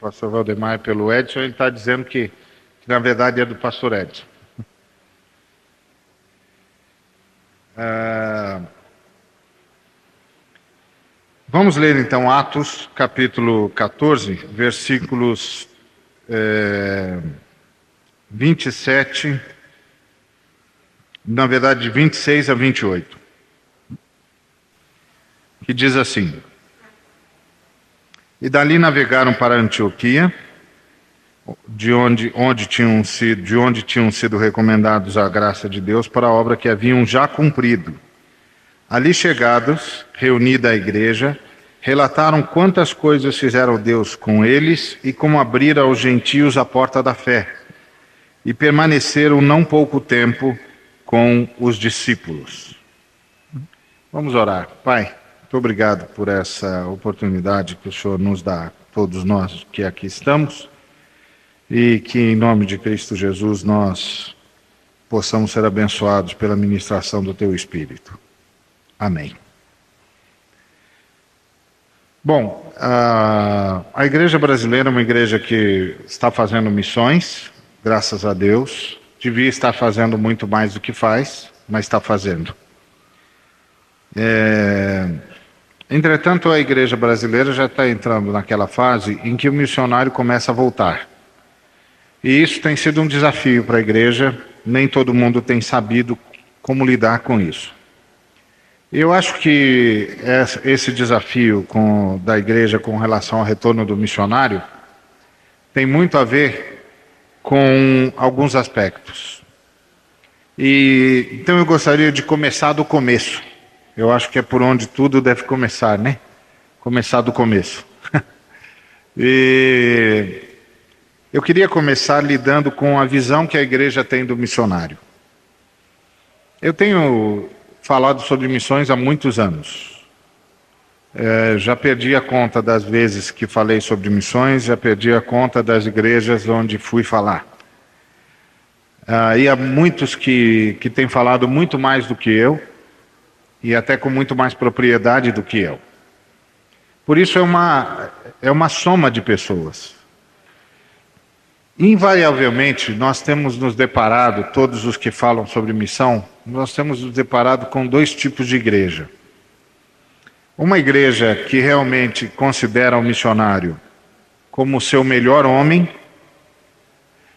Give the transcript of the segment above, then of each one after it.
pastor Valdemar e pelo Edson, ele está dizendo que na verdade é do pastor Edson. Vamos ler então Atos, capítulo 14, versículos 27, na verdade de 26 a 28, que diz assim: E dali navegaram para Antioquia, de onde tinham sido recomendados à graça de Deus para a obra que haviam já cumprido. Ali chegados, reunida a igreja, relataram quantas coisas fizeram Deus com eles e como abrira aos gentios a porta da fé. E permaneceram não pouco tempo com os discípulos. Vamos orar. Pai, muito obrigado por essa oportunidade que o Senhor nos dá, todos nós que aqui estamos, e que em nome de Cristo Jesus nós possamos ser abençoados pela ministração do Teu Espírito. Amém. Bom, a igreja brasileira é uma igreja que está fazendo missões, graças a Deus. Devia estar fazendo muito mais do que faz, mas está fazendo. Entretanto, a igreja brasileira já está entrando naquela fase em que o missionário começa a voltar. E isso tem sido um desafio para a igreja, nem todo mundo tem sabido como lidar com isso. Eu acho que esse desafio da igreja com relação ao retorno do missionário tem muito a ver com alguns aspectos. Então eu gostaria de começar do começo. Eu acho que é por onde tudo deve começar, né? Começar do começo. E eu queria começar lidando com a visão que a igreja tem do missionário. Eu tenho falado sobre missões há muitos anos. Já perdi a conta das vezes que falei sobre missões, já perdi a conta das igrejas onde fui falar. E há muitos que têm falado muito mais do que eu, e até com muito mais propriedade do que eu. Por isso é uma soma de pessoas. Invariavelmente, nós temos nos deparado, todos os que falam sobre missão, nós temos nos deparado com dois tipos de igreja. Uma igreja que realmente considera o missionário como o seu melhor homem,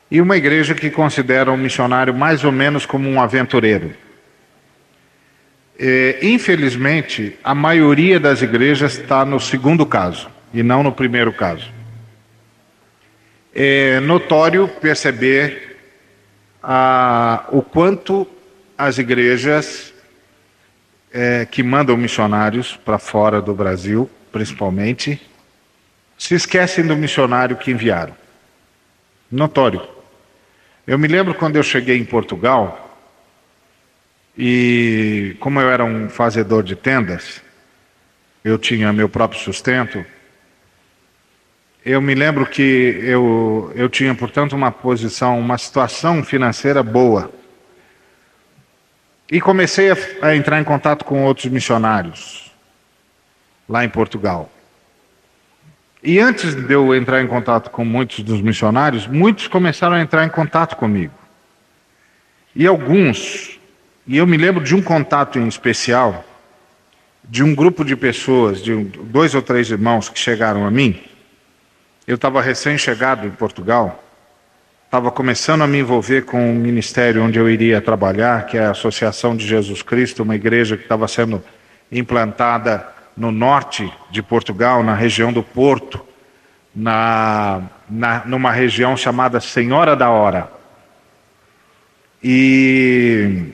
e uma igreja que considera o missionário mais ou menos como um aventureiro. Infelizmente, a maioria das igrejas está no segundo caso, e não no primeiro caso. É notório perceber o quanto as igrejas que mandam missionários para fora do Brasil, principalmente, se esquecem do missionário que enviaram. Notório. Eu me lembro quando eu cheguei em Portugal, e como eu era um fazedor de tendas, eu tinha meu próprio sustento. Eu me lembro que eu tinha, portanto, uma situação financeira boa. E comecei a entrar em contato com outros missionários, lá em Portugal. E antes de eu entrar em contato com muitos dos missionários, muitos começaram a entrar em contato comigo. E eu me lembro de um contato em especial, de um grupo de pessoas, de 2 ou 3 irmãos que chegaram a mim. Eu estava recém-chegado em Portugal, estava começando a me envolver com o ministério onde eu iria trabalhar, que é a Associação de Jesus Cristo, uma igreja que estava sendo implantada no norte de Portugal, na região do Porto, numa região chamada Senhora da Hora. E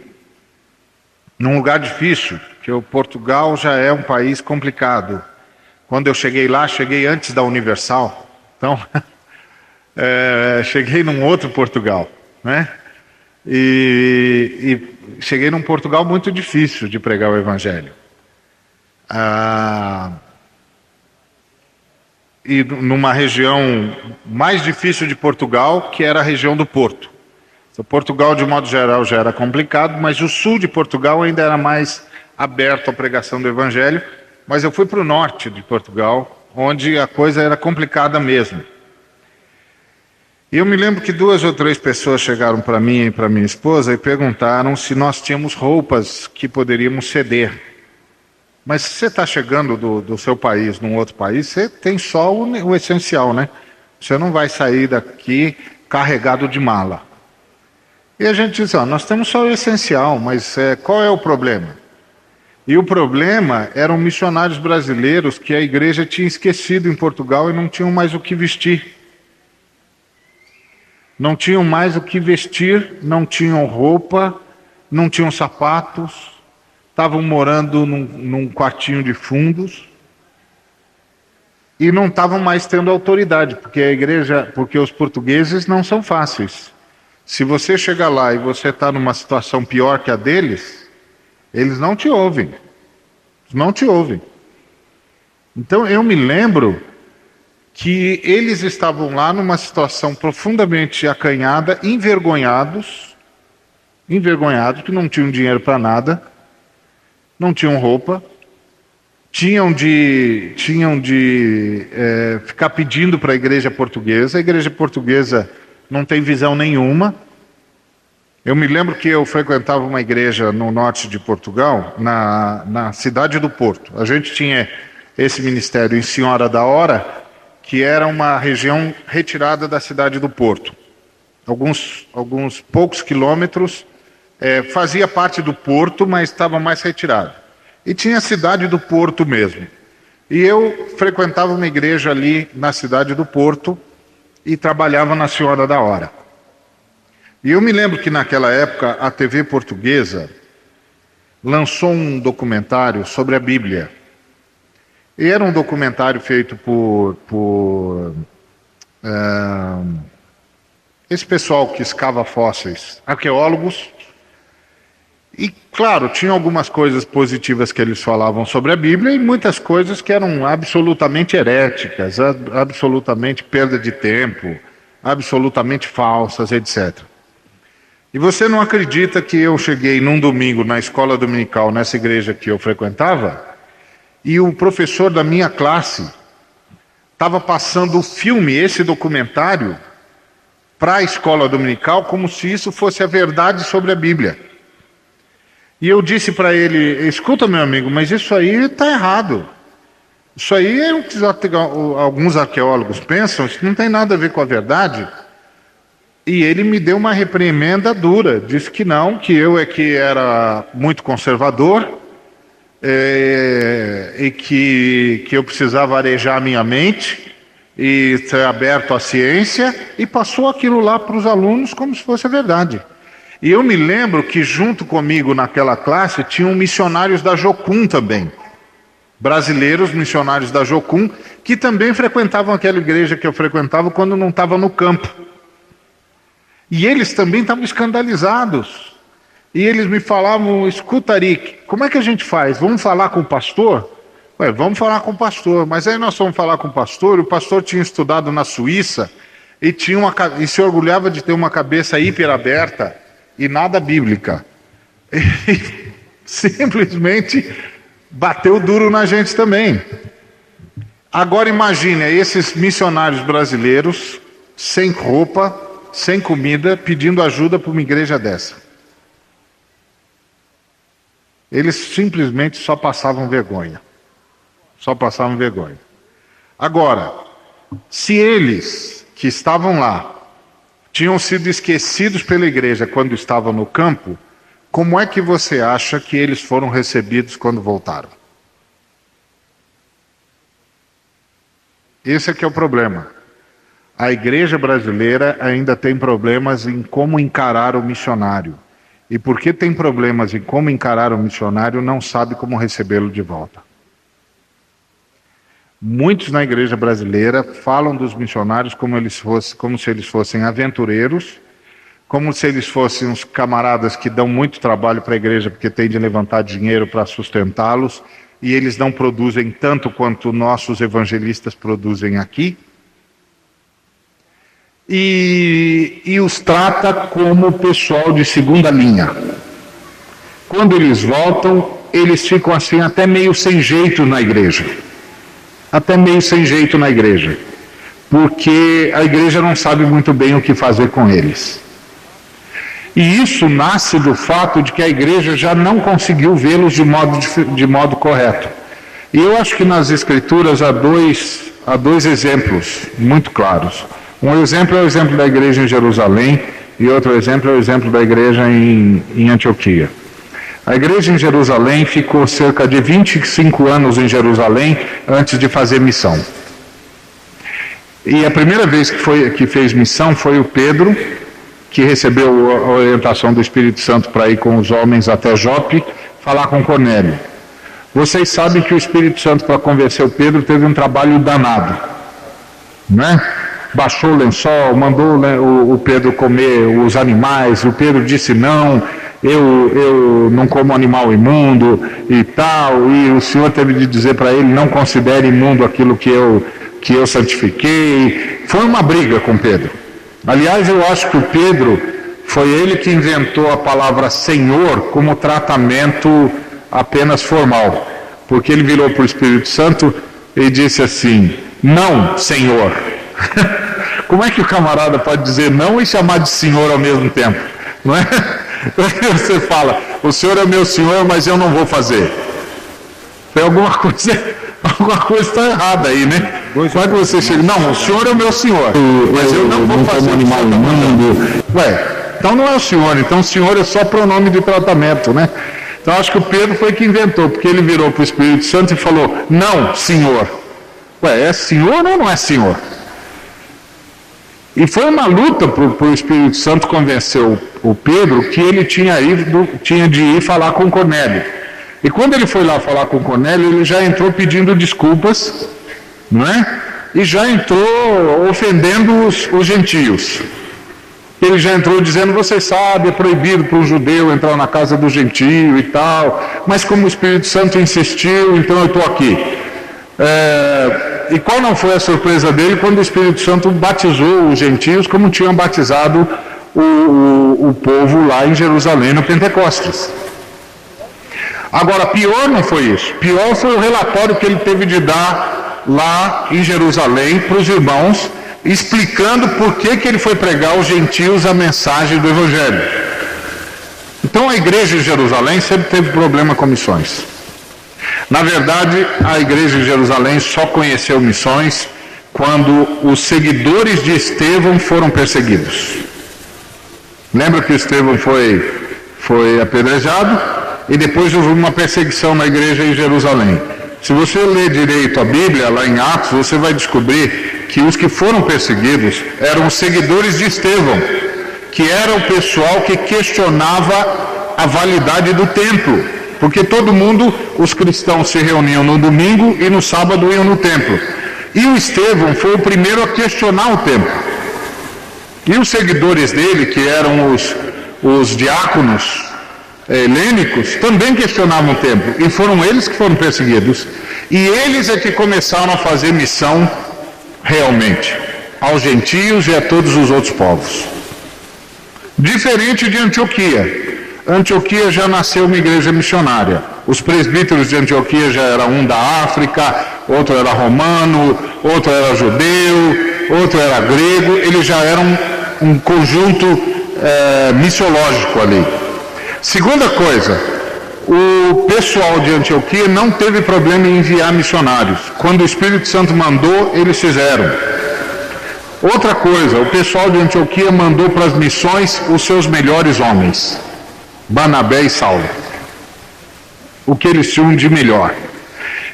num lugar difícil, porque o Portugal já é um país complicado. Quando eu cheguei lá, cheguei antes da Universal. Então, cheguei num outro Portugal, né? E cheguei num Portugal muito difícil de pregar o Evangelho. E numa região mais difícil de Portugal, que era a região do Porto. Então, Portugal, de modo geral, já era complicado, mas o sul de Portugal ainda era mais aberto à pregação do Evangelho. Mas eu fui para o norte de Portugal, onde a coisa era complicada mesmo. E eu me lembro que 2 ou 3 pessoas chegaram para mim e para minha esposa e perguntaram se nós tínhamos roupas que poderíamos ceder. Mas se você está chegando do seu país num outro país, você tem só o essencial, né? Você não vai sair daqui carregado de mala. E a gente diz, ó, nós temos só o essencial, mas qual é o problema? E o problema eram missionários brasileiros que a igreja tinha esquecido em Portugal e não tinham mais o que vestir. Não tinham mais o que vestir, não tinham roupa, não tinham sapatos, estavam morando num quartinho de fundos e não estavam mais tendo autoridade, porque a igreja, porque os portugueses não são fáceis. Se você chega lá e você está numa situação pior que a deles, eles não te ouvem. Não te ouvem. Então eu me lembro que eles estavam lá numa situação profundamente acanhada, envergonhados, que não tinham dinheiro para nada, não tinham roupa, tinham de ficar pedindo para a igreja portuguesa não tem visão nenhuma. Eu me lembro que eu frequentava uma igreja no norte de Portugal, na cidade do Porto. A gente tinha esse ministério em Senhora da Hora, que era uma região retirada da cidade do Porto. Alguns poucos quilômetros, fazia parte do Porto, mas estava mais retirado. E tinha a cidade do Porto mesmo. E eu frequentava uma igreja ali na cidade do Porto e trabalhava na Senhora da Hora. E eu me lembro que naquela época a TV portuguesa lançou um documentário sobre a Bíblia. E era um documentário feito por esse pessoal que escava fósseis, arqueólogos. E, claro, tinha algumas coisas positivas que eles falavam sobre a Bíblia e muitas coisas que eram absolutamente heréticas, absolutamente perda de tempo, absolutamente falsas, etc. E você não acredita que eu cheguei num domingo na escola dominical, nessa igreja que eu frequentava, e o professor da minha classe estava passando o filme, esse documentário, para a escola dominical, como se isso fosse a verdade sobre a Bíblia. E eu disse para ele, escuta meu amigo, mas isso aí está errado. Isso aí é o que alguns arqueólogos pensam, isso não tem nada a ver com a verdade. E ele me deu uma reprimenda dura, disse que não, que eu que era muito conservador, e que eu precisava arejar a minha mente e ser aberto à ciência, e passou aquilo lá para os alunos como se fosse a verdade. E eu me lembro que junto comigo naquela classe tinham missionários da Jocum também, brasileiros missionários da Jocum, que também frequentavam aquela igreja que eu frequentava quando não estava no campo. E eles também estavam escandalizados. E eles me falavam, escuta Ari, como é que a gente faz? Vamos falar com o pastor? Ué, vamos falar com o pastor. Mas aí nós fomos falar com o pastor tinha estudado na Suíça e se orgulhava de ter uma cabeça hiperaberta e nada bíblica. E simplesmente bateu duro na gente também. Agora imagine esses missionários brasileiros, sem roupa, sem comida, pedindo ajuda para uma igreja dessa. Eles simplesmente só passavam vergonha. Só passavam vergonha. Agora, se eles que estavam lá tinham sido esquecidos pela igreja quando estavam no campo, como é que você acha que eles foram recebidos quando voltaram? Esse é que é o problema. A igreja brasileira ainda tem problemas em como encarar o missionário. E porque tem problemas em como encarar o missionário, não sabe como recebê-lo de volta. Muitos na igreja brasileira falam dos missionários como se eles fossem aventureiros, como se eles fossem uns camaradas que dão muito trabalho para a igreja porque tem de levantar dinheiro para sustentá-los, e eles não produzem tanto quanto nossos evangelistas produzem aqui. E os trata como pessoal de segunda linha. Quando eles voltam, eles ficam assim até meio sem jeito na igreja. Até meio sem jeito na igreja. porque a igreja não sabe muito bem o que fazer com eles. E isso nasce do fato de que a igreja já não conseguiu vê-los de modo correto. E eu acho que nas Escrituras há dois exemplos muito claros. Um exemplo é o exemplo da igreja em Jerusalém, e outro exemplo é o exemplo da igreja em Antioquia. A igreja em Jerusalém ficou cerca de 25 anos em Jerusalém antes de fazer missão. E a primeira vez que fez missão foi o Pedro, que recebeu a orientação do Espírito Santo para ir com os homens até Jope, falar com Cornélio. Vocês sabem que o Espírito Santo, para convencer o Pedro, teve um trabalho danado, né? Baixou o lençol, mandou o Pedro comer os animais, o Pedro disse não, eu não como animal imundo e tal, e o Senhor teve de dizer para ele, não considere imundo aquilo que eu santifiquei. Foi uma briga com Pedro. Aliás, eu acho que o Pedro, foi ele que inventou a palavra Senhor como tratamento apenas formal, porque ele virou para o Espírito Santo e disse assim, não, Senhor. Como é que o camarada pode dizer não e chamar de Senhor ao mesmo tempo? Não é? Você fala, o Senhor é meu Senhor, mas eu não vou fazer. Tem alguma coisa está errada aí, né? Como é que você chega? Não, o Senhor é o meu Senhor, mas eu não vou fazer o que você está mandando. Ué, então não é o Senhor, então o Senhor é só pronome de tratamento, né? Então acho que o Pedro foi que inventou, porque ele virou para o Espírito Santo e falou, não, Senhor. Ué, é Senhor ou não é Senhor? E foi uma luta para o Espírito Santo convencer o Pedro que ele tinha de ir falar com Cornélio. E quando ele foi lá falar com Cornélio, ele já entrou pedindo desculpas, não é? E já entrou ofendendo os gentios. Ele já entrou dizendo, você sabe, é proibido para um judeu entrar na casa do gentio e tal, mas como o Espírito Santo insistiu, então eu estou aqui. E qual não foi a surpresa dele quando o Espírito Santo batizou os gentios como tinham batizado o povo lá em Jerusalém no Pentecostes? Agora, pior não foi isso. Pior foi o relatório que ele teve de dar lá em Jerusalém para os irmãos, explicando por que ele foi pregar aos gentios a mensagem do Evangelho. Então a igreja em Jerusalém sempre teve problema com missões. Na verdade, a igreja em Jerusalém só conheceu missões quando os seguidores de Estevão foram perseguidos. Lembra que Estevão foi apedrejado e depois houve uma perseguição na igreja em Jerusalém. Se você ler direito a Bíblia, lá em Atos, você vai descobrir que os que foram perseguidos eram os seguidores de Estevão, que era o pessoal que questionava a validade do templo. Porque todo mundo, os cristãos se reuniam no domingo e no sábado iam no templo. E o Estevão foi o primeiro a questionar o templo. E os seguidores dele, que eram os diáconos helênicos, também questionavam o templo. E foram eles que foram perseguidos. E eles é que começaram a fazer missão realmente aos gentios e a todos os outros povos. Diferente de Antioquia. Antioquia já nasceu uma igreja missionária. Os presbíteros de Antioquia já era um da África, outro era romano, outro era judeu, outro era grego. Eles já eram um conjunto missiológico ali. Segunda coisa, o pessoal de Antioquia não teve problema em enviar missionários. Quando o Espírito Santo mandou, eles fizeram. Outra coisa, o pessoal de Antioquia mandou para as missões os seus melhores homens. Barnabé e Saulo, o que eles tinham de melhor.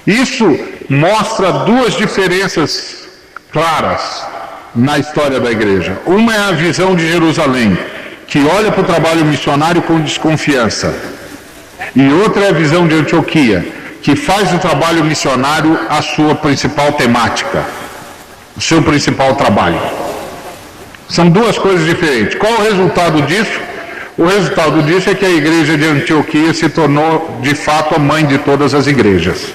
Isso mostra duas diferenças claras na história da igreja. Uma é a visão de Jerusalém, que olha para o trabalho missionário com desconfiança, e outra é a visão de Antioquia, que faz o trabalho missionário a sua principal temática, o seu principal trabalho. São duas coisas diferentes. Qual o resultado disso? O resultado disso é que a igreja de Antioquia se tornou, de fato, a mãe de todas as igrejas.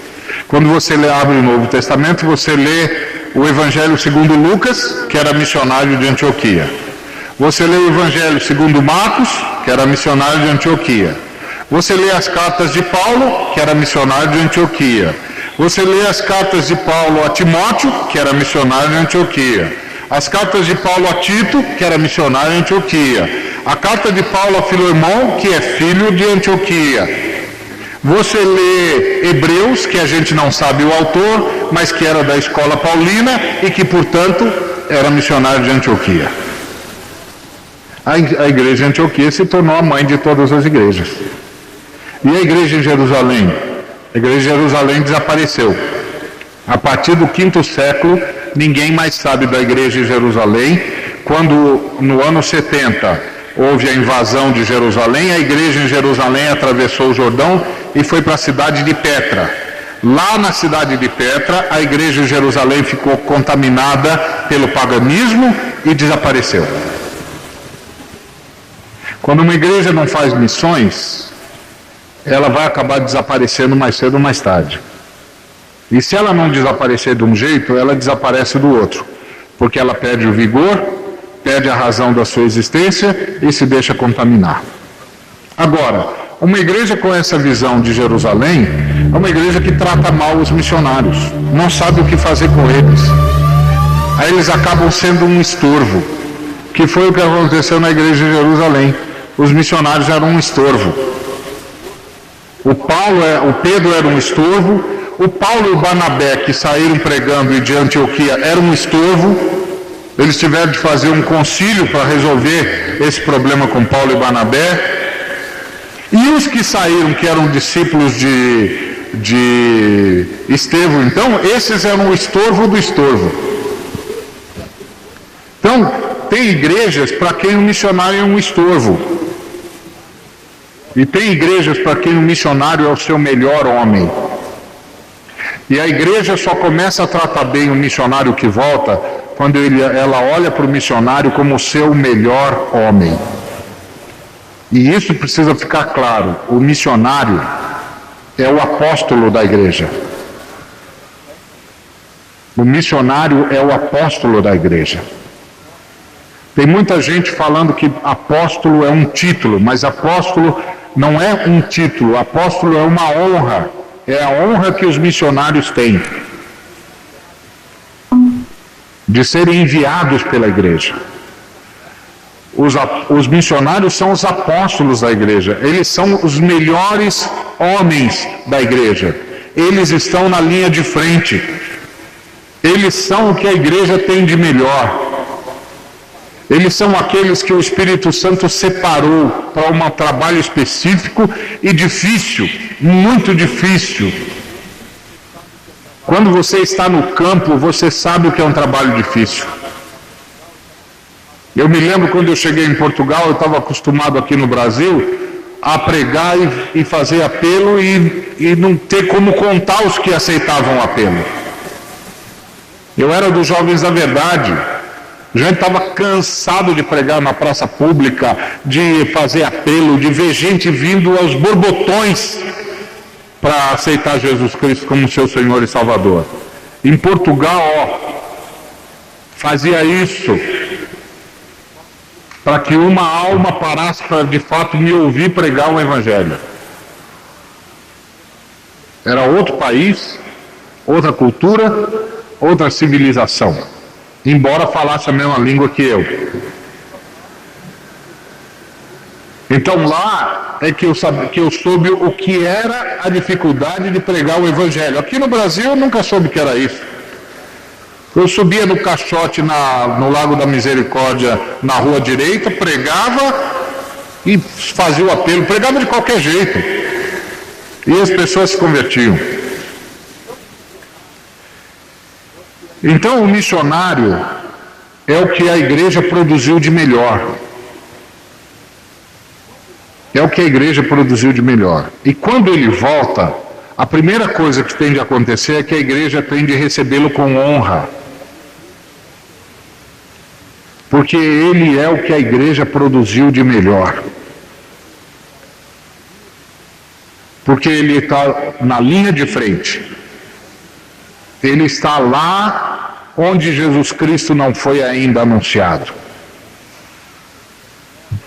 Quando você abre o Novo Testamento, você lê o Evangelho segundo Lucas, que era missionário de Antioquia. Você lê o Evangelho segundo Marcos, que era missionário de Antioquia. Você lê as cartas de Paulo, que era missionário de Antioquia. Você lê as cartas de Paulo a Timóteo, que era missionário em Antioquia. As cartas de Paulo a Tito, que era missionário em Antioquia. A carta de Paulo a Filemão, que é filho de Antioquia. Você lê Hebreus, que a gente não sabe o autor, mas que era da escola paulina e que, portanto, era missionário de Antioquia. A igreja de Antioquia se tornou a mãe de todas as igrejas. E a igreja em Jerusalém? A igreja de Jerusalém desapareceu. A partir do quinto século, ninguém mais sabe da igreja de Jerusalém. Quando, no ano 70, houve a invasão de Jerusalém, a igreja em Jerusalém atravessou o Jordão e foi para a cidade de Petra. Lá na cidade de Petra, a igreja de Jerusalém ficou contaminada pelo paganismo e desapareceu. Quando uma igreja não faz missões, ela vai acabar desaparecendo mais cedo ou mais tarde. E se ela não desaparecer de um jeito, ela desaparece do outro, porque ela perde o vigor, perde a razão da sua existência e se deixa contaminar. Agora, uma igreja com essa visão de Jerusalém é uma igreja que trata mal os missionários, não sabe o que fazer com eles. Aí eles acabam sendo um estorvo, que foi o que aconteceu na igreja de Jerusalém. Os missionários eram um estorvo. O Pedro era um estorvo, o Paulo e o Barnabé, que saíram pregando de Antioquia, eram um estorvo. Eles tiveram de fazer um concílio para resolver esse problema com Paulo e Barnabé. E os que saíram, que eram discípulos de Estevão, então, esses eram o estorvo do estorvo. Então, tem igrejas para quem o missionário é um estorvo. E tem igrejas para quem o missionário é o seu melhor homem. E a igreja só começa a tratar bem o missionário que volta quando ela olha para o missionário como o seu melhor homem. E isso precisa ficar claro. O missionário é o apóstolo da igreja. O missionário é o apóstolo da igreja. Tem muita gente falando que apóstolo é um título, mas apóstolo não é um título, apóstolo é uma honra, é a honra que os missionários têm de serem enviados pela igreja. Os missionários são os apóstolos da igreja, eles são os melhores homens da igreja, eles estão na linha de frente, eles são o que a igreja tem de melhor. Eles são aqueles que o Espírito Santo separou para um trabalho específico e difícil, muito difícil. Quando você está no campo, você sabe o que é um trabalho difícil. Eu me lembro quando eu cheguei em Portugal, eu estava acostumado aqui no Brasil a pregar e fazer apelo e não ter como contar os que aceitavam o apelo. Eu era dos Jovens da Verdade. A gente estava cansado de pregar na praça pública, de fazer apelo, de ver gente vindo aos borbotões para aceitar Jesus Cristo como seu Senhor e Salvador. Em Portugal, fazia isso para que uma alma parasse para de fato me ouvir pregar o Evangelho. Era outro país, outra cultura, outra civilização. Embora falasse a mesma língua que eu. Então lá é que eu soube o que era a dificuldade de pregar o Evangelho. Aqui no Brasil eu nunca soube que era isso. Eu subia no caixote no Lago da Misericórdia, na rua direita, pregava e fazia o apelo, pregava de qualquer jeito. E as pessoas se convertiam. Então o missionário é o que a igreja produziu de melhor. É o que a igreja produziu de melhor. E quando ele volta, a primeira coisa que tem de acontecer é que a igreja tem de recebê-lo com honra. Porque ele é o que a igreja produziu de melhor. Porque ele está na linha de frente. Ele está lá onde Jesus Cristo não foi ainda anunciado.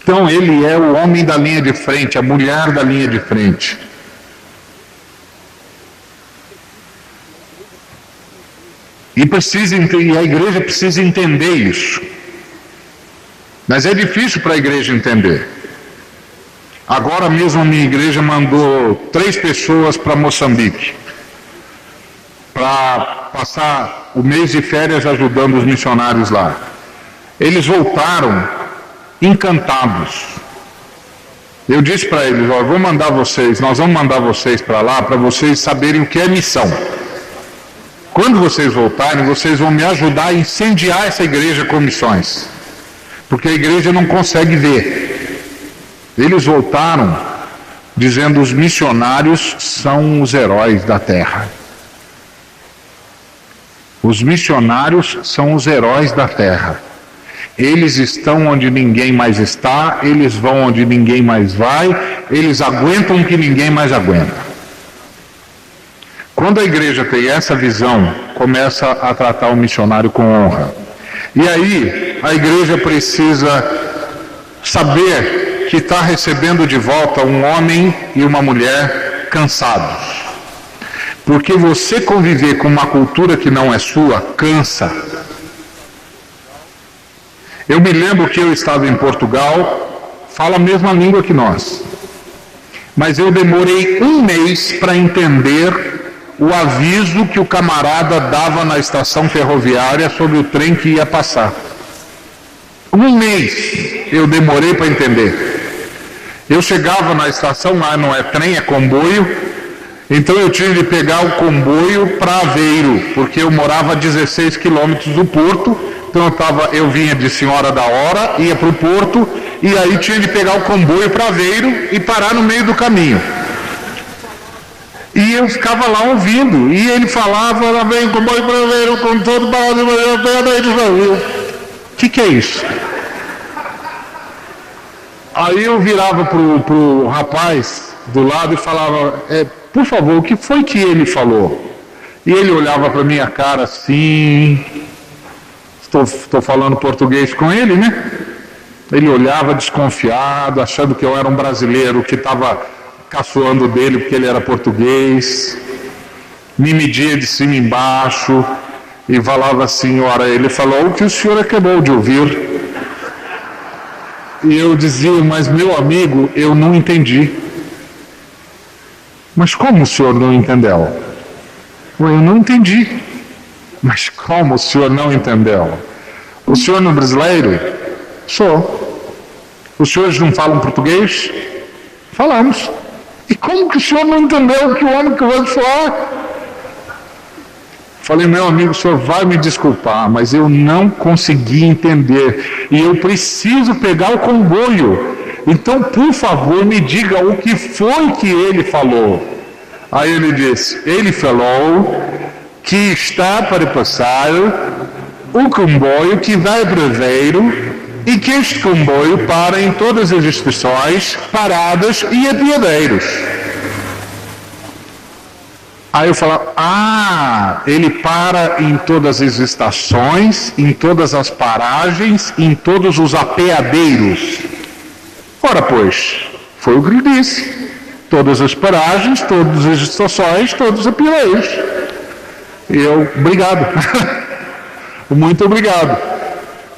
Então ele é o homem da linha de frente, a mulher da linha de frente. E a igreja precisa entender isso. Mas é difícil para a igreja entender. Agora mesmo a minha igreja mandou 3 pessoas para Moçambique, para passar o mês de férias ajudando os missionários lá. Eles voltaram encantados. Eu disse para eles: nós vamos mandar vocês para lá para vocês saberem o que é missão. Quando vocês voltarem, vocês vão me ajudar a incendiar essa igreja com missões, porque a igreja não consegue ver. Eles voltaram dizendo: os missionários são os heróis da terra. Os missionários são os heróis da terra. Eles estão onde ninguém mais está, eles vão onde ninguém mais vai, eles aguentam o que ninguém mais aguenta. Quando a igreja tem essa visão, começa a tratar o missionário com honra. E aí, a igreja precisa saber que está recebendo de volta um homem e uma mulher cansados. Porque você conviver com uma cultura que não é sua, cansa. Eu me lembro que eu estava em Portugal, fala a mesma língua que nós. Mas eu demorei 1 mês para entender o aviso que o camarada dava na estação ferroviária sobre o trem que ia passar. 1 mês eu demorei para entender. Eu chegava na estação, lá não é trem, é comboio, então eu tive de pegar o comboio para Aveiro, porque eu morava a 16 quilômetros do Porto, então eu vinha de Senhora da Hora, ia para o Porto, e aí tinha de pegar o comboio para Aveiro e parar no meio do caminho. E eu ficava lá ouvindo, e ele falava: lá vem o comboio para Aveiro, com todo o barulho, o que é isso? Aí eu virava pro rapaz do lado e falava: por favor, o que foi que ele falou? E ele olhava para minha cara assim, estou falando português com ele, né? Ele olhava desconfiado, achando que eu era um brasileiro que estava caçoando dele porque ele era português, me media de cima e embaixo e falava assim: ora, ele falou o que o senhor acabou de ouvir. E eu dizia: mas meu amigo, eu não entendi. Mas como o senhor não entendeu? Eu não entendi. Mas como o senhor não entendeu? O senhor não é brasileiro? Sou. Os senhores não falam português? Falamos. E como que o senhor não entendeu o que o homem acabou de falar? Falei: meu amigo, o senhor vai me desculpar, mas eu não consegui entender. E eu preciso pegar o comboio. Então, por favor, me diga o que foi que ele falou. Aí ele disse: ele falou que está para passar o comboio que vai para Aveiro, e que este comboio para em todas as estações, paradas e apiadeiros. Aí eu falava: ele para em todas as estações, em todas as paragens, em todos os apeadeiros. Ora pois, foi o que ele disse: todas as paragens, todas as estações, todos os apiadeiros. E eu: obrigado. Muito obrigado.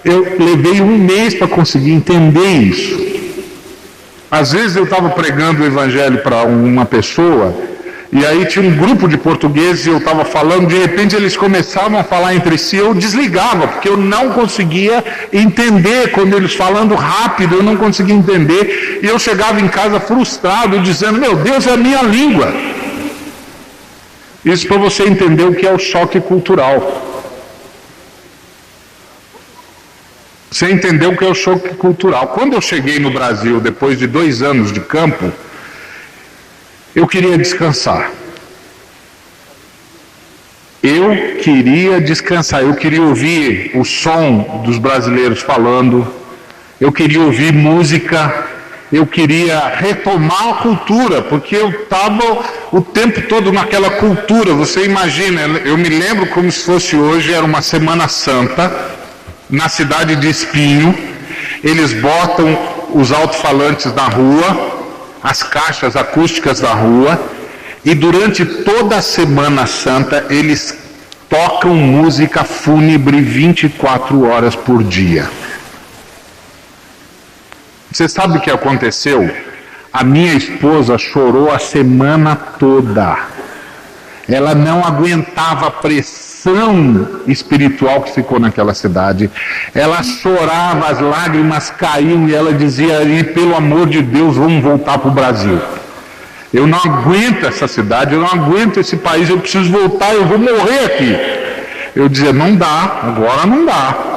Eu levei 1 mês para conseguir entender isso. Às vezes eu estava pregando o evangelho para uma pessoa, e aí tinha um grupo de portugueses e eu estava falando, de repente eles começavam a falar entre si, eu desligava, porque eu não conseguia entender, quando eles falando rápido, eu não conseguia entender, e eu chegava em casa frustrado, dizendo: meu Deus, é a minha língua. Isso para você entender o que é o choque cultural. Você entendeu o que é o choque cultural. Quando eu cheguei no Brasil, depois de 2 anos de campo, eu queria descansar. Eu queria descansar, eu queria ouvir o som dos brasileiros falando, eu queria ouvir música, eu queria retomar a cultura, porque eu estava o tempo todo naquela cultura. Você imagina, eu me lembro como se fosse hoje, era uma Semana Santa, na cidade de Espinho, eles botam os alto-falantes na rua, as caixas acústicas da rua, e durante toda a Semana Santa eles tocam música fúnebre 24 horas por dia. Você sabe o que aconteceu? A minha esposa chorou a semana toda. Ela não aguentava a pressão espiritual que ficou naquela cidade. Ela chorava, as lágrimas caíam e ela dizia: pelo amor de Deus, vamos voltar para o Brasil. Eu não aguento essa cidade, eu não aguento esse país, eu preciso voltar, eu vou morrer aqui. Eu dizia: não dá, agora não dá.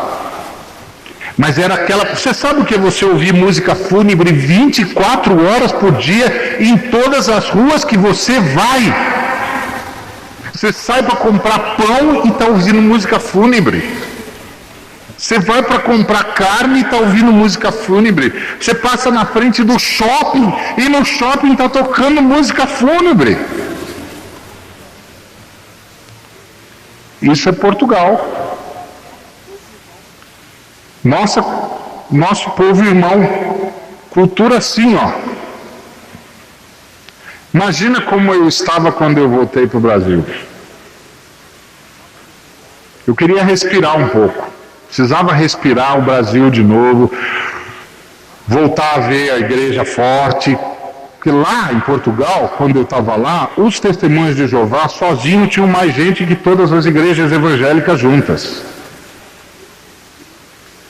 Mas era aquela... Você sabe o que é você ouvir música fúnebre 24 horas por dia em todas as ruas que você vai? Você sai para comprar pão e está ouvindo música fúnebre. Você vai para comprar carne e está ouvindo música fúnebre. Você passa na frente do shopping e no shopping está tocando música fúnebre. Isso é Portugal. Nosso povo irmão, cultura assim, ó. Imagina como eu estava quando eu voltei para o Brasil. Eu queria respirar um pouco. Precisava respirar o Brasil de novo. Voltar a ver a igreja forte. Porque lá em Portugal, quando eu estava lá, os testemunhos de Jeová sozinhos tinham mais gente que todas as igrejas evangélicas juntas.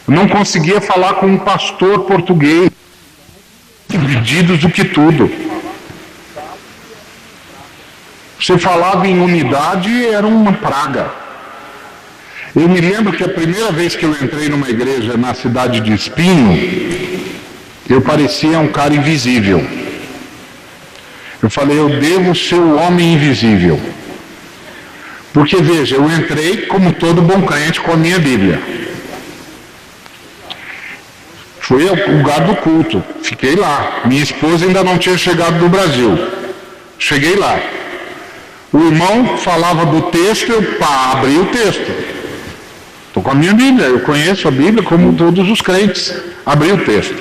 Eu não conseguia falar com um pastor português. Divididos do que tudo. Você falava em unidade, era uma praga. Eu me lembro que a primeira vez que eu entrei numa igreja na cidade de Espinho, eu parecia um cara invisível. Eu falei: eu devo ser o homem invisível. Porque veja, eu entrei como todo bom crente com a minha Bíblia. Fui ao lugar do culto, fiquei lá. Minha esposa ainda não tinha chegado do Brasil. Cheguei lá. O irmão falava do texto, eu abri o texto. Estou com a minha Bíblia, eu conheço a Bíblia como todos os crentes. Abri o texto.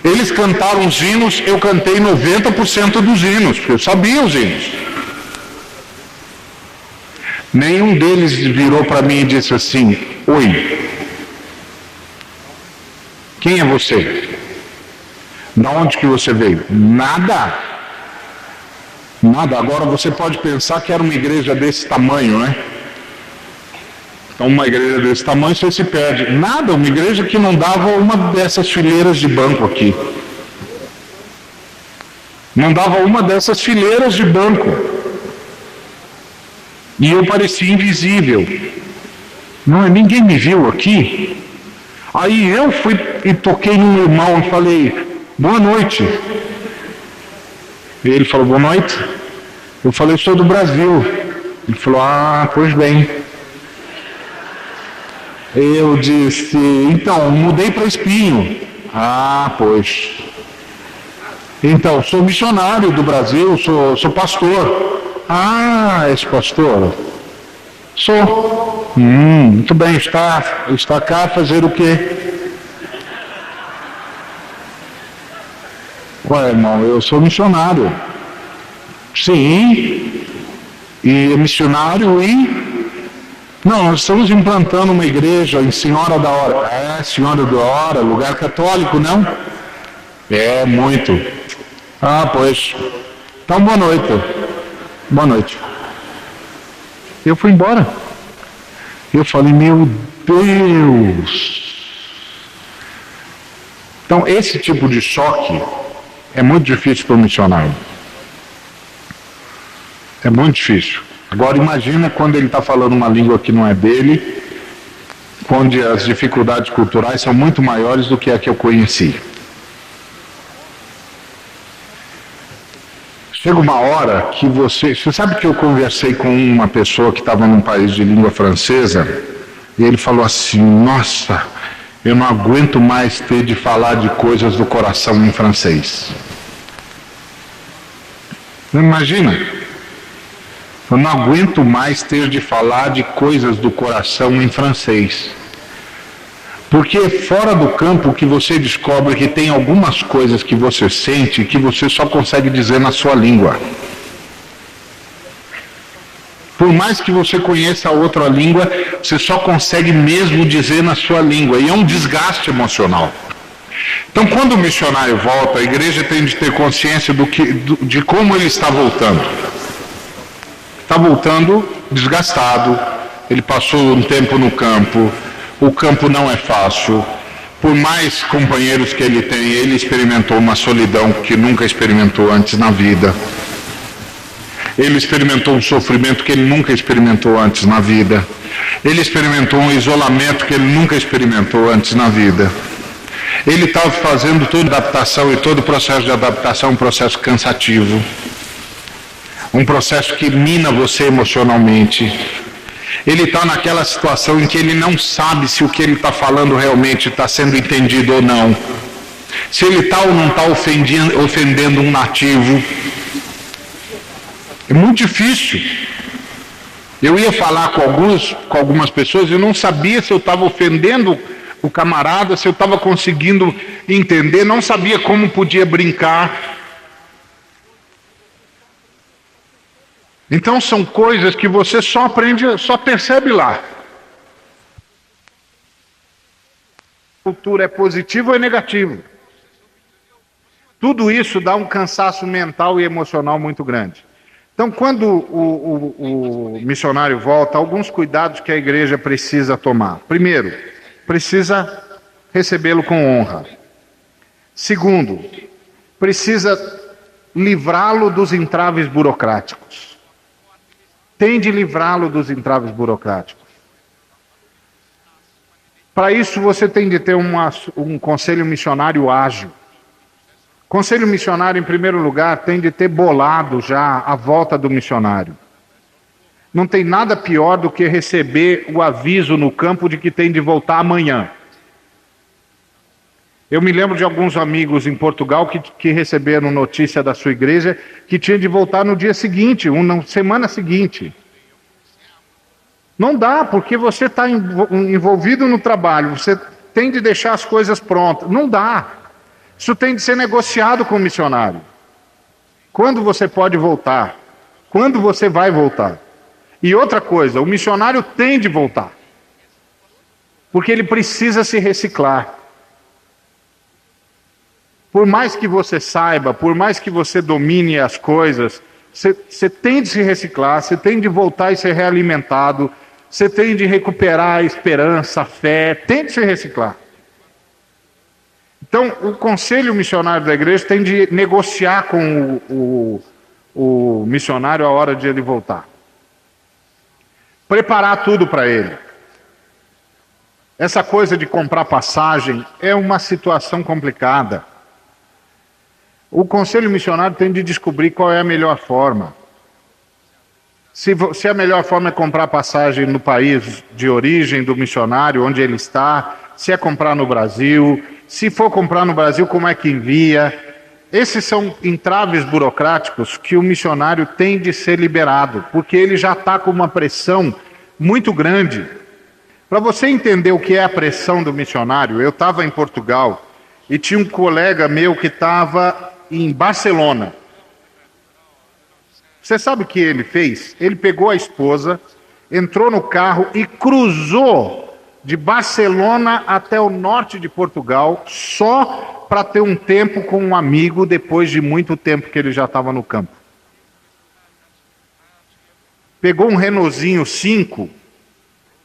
Eles cantaram os hinos, eu cantei 90% dos hinos, porque eu sabia os hinos. Nenhum deles virou para mim e disse assim: oi, quem é você? De onde que você veio? Nada. Nada. Agora você pode pensar que era uma igreja desse tamanho, né? Então uma igreja desse tamanho você se perde. Nada, uma igreja que não dava uma dessas fileiras de banco aqui. Não dava uma dessas fileiras de banco. E eu parecia invisível. Não, ninguém me viu aqui. Aí eu fui e toquei no meu irmão e falei: boa noite. E ele falou: boa noite. Eu falei: eu sou do Brasil. Ele falou: ah, pois bem. Eu disse: então, mudei para Espinho. Ah, pois. Então, sou missionário do Brasil, sou pastor. Ah, esse pastor? Sou. Muito bem, está cá a fazer o quê? Ué, irmão, eu sou missionário. Sim. E missionário e... Não, nós estamos implantando uma igreja em Senhora da Hora. É, Senhora da Hora, lugar católico, não? É, muito. Ah, pois. Então, boa noite. Boa noite. Eu fui embora. Eu falei: meu Deus. Então, esse tipo de choque é muito difícil para o missionário. É muito difícil. Agora imagina quando ele está falando uma língua que não é dele, onde as dificuldades culturais são muito maiores do que a que eu conheci. Chega uma hora que você sabe que eu conversei com uma pessoa que estava num país de língua francesa, e ele falou assim: nossa, eu não aguento mais ter de falar de coisas do coração em francês. Imagina, eu não aguento mais ter de falar de coisas do coração em francês. Porque fora do campo que você descobre que tem algumas coisas que você sente que você só consegue dizer na sua língua. Por mais que você conheça a outra língua, você só consegue mesmo dizer na sua língua. E é um desgaste emocional. Então, quando o missionário volta, a igreja tem de ter consciência de como ele está voltando. Está voltando desgastado. Ele passou um tempo no campo. O campo não é fácil. Por mais companheiros que ele tem, ele experimentou uma solidão que nunca experimentou antes na vida. Ele experimentou um sofrimento que ele nunca experimentou antes na vida. Ele experimentou um isolamento que ele nunca experimentou antes na vida. Ele estava fazendo toda a adaptação, e todo o processo de adaptação é um processo cansativo. Um processo que mina você emocionalmente. Ele está naquela situação em que ele não sabe se o que ele está falando realmente está sendo entendido ou não. Se ele está ou não está ofendendo um nativo. É muito difícil. Eu ia falar com algumas pessoas e eu não sabia se eu estava ofendendo o camarada, se eu estava conseguindo entender, não sabia como podia brincar. Então são coisas que você só aprende, só percebe lá. A cultura é positiva ou é negativa? Tudo isso dá um cansaço mental e emocional muito grande. Então, quando o missionário volta, alguns cuidados que a igreja precisa tomar. Primeiro, precisa recebê-lo com honra. Segundo, precisa livrá-lo dos entraves burocráticos. Tem de livrá-lo dos entraves burocráticos. Para isso, você tem de ter um conselho missionário ágil. Conselho missionário, em primeiro lugar, tem de ter bolado já a volta do missionário. Não tem nada pior do que receber o aviso no campo de que tem de voltar amanhã. Eu me lembro de alguns amigos em Portugal que receberam notícia da sua igreja que tinha de voltar no dia seguinte, na semana seguinte. Não dá, porque você está envolvido no trabalho, você tem de deixar as coisas prontas. Não dá. Isso tem de ser negociado com o missionário. Quando você pode voltar? Quando você vai voltar? E outra coisa, o missionário tem de voltar. Porque ele precisa se reciclar. Por mais que você saiba, por mais que você domine as coisas, você tem de se reciclar, você tem de voltar e ser realimentado, você tem de recuperar a esperança, a fé, tem de se reciclar. Então, o conselho missionário da igreja tem de negociar com o missionário a hora de ele voltar. Preparar tudo para ele. Essa coisa de comprar passagem é uma situação complicada. O conselho missionário tem de descobrir qual é a melhor forma. Se a melhor forma é comprar passagem no país de origem do missionário, onde ele está, se é comprar no Brasil, se for comprar no Brasil, como é que envia. Esses são entraves burocráticos que o missionário tem de ser liberado, porque ele já está com uma pressão muito grande. Para você entender o que é a pressão do missionário, eu estava em Portugal e tinha um colega meu que estava em Barcelona. Você sabe o que ele fez? Ele pegou a esposa, entrou no carro e cruzou de Barcelona até o norte de Portugal, só para ter um tempo com um amigo, depois de muito tempo que ele já estava no campo. Pegou um Renaultzinho 5,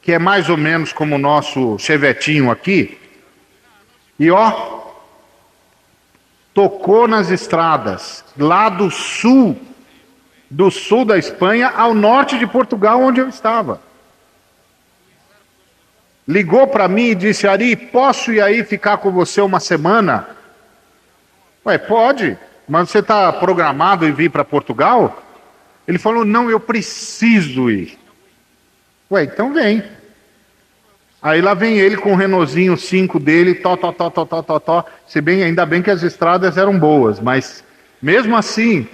que é mais ou menos como o nosso Chevetinho aqui, e tocou nas estradas, lá do sul da Espanha ao norte de Portugal, onde eu estava. Ligou para mim e disse: Ari, posso ir aí ficar com você uma semana? Ué, pode, mas você está programado em vir para Portugal? Ele falou: não, eu preciso ir. Ué, então vem. Aí lá vem ele com o Renaultzinho 5 dele, se bem, ainda bem que as estradas eram boas, mas mesmo assim,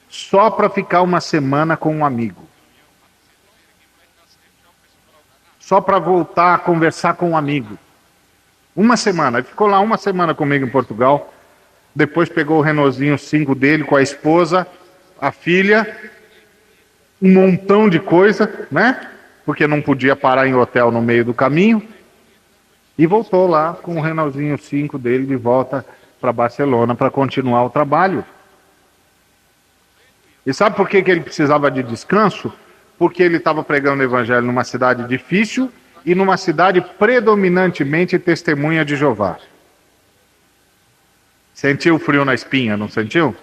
só para ficar uma semana com um amigo. Só para voltar a conversar com um amigo. Uma semana. Ele ficou lá uma semana comigo em Portugal. Depois pegou o Renaultzinho 5 dele com a esposa, a filha, um montão de coisa, né? Porque não podia parar em hotel no meio do caminho. E voltou lá com o Renaultzinho 5 dele de volta para Barcelona para continuar o trabalho. E sabe por que ele precisava de descanso? Porque ele estava pregando o evangelho numa cidade difícil e numa cidade predominantemente testemunha de Jeová. Sentiu o frio na espinha, não sentiu?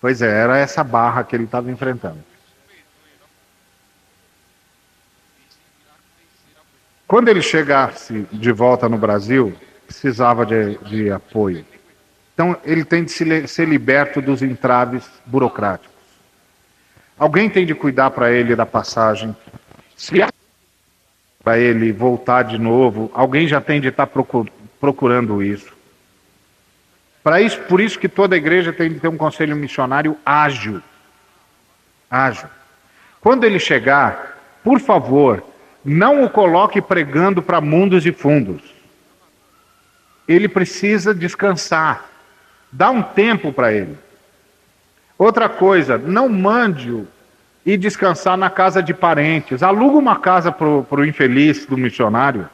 Pois é, era essa barra que ele estava enfrentando. Quando ele chegasse de volta no Brasil, precisava de apoio. Então, ele tem de ser liberto dos entraves burocráticos. Alguém tem de cuidar para ele da passagem. Se para ele voltar de novo, alguém já tem de estar procurando isso. Por isso que toda igreja tem de ter um conselho missionário ágil. Ágil. Quando ele chegar, por favor, não o coloque pregando para mundos e fundos. Ele precisa descansar. Dá um tempo para ele. Outra coisa, não mande-o ir descansar na casa de parentes. Aluga uma casa para o infeliz do missionário.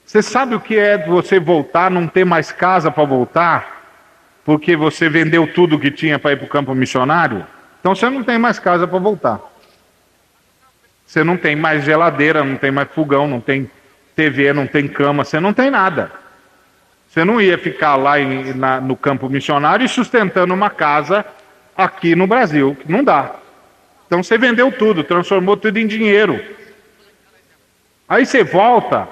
Você sabe o que é você voltar, não ter mais casa para voltar? Porque você vendeu tudo que tinha para ir para o campo missionário? Então você não tem mais casa para voltar. Você não tem mais geladeira, não tem mais fogão, não tem TV, não tem cama, você não tem nada. Você não ia ficar lá no campo missionário e sustentando uma casa aqui no Brasil. Não dá. Então você vendeu tudo, transformou tudo em dinheiro. Aí você volta,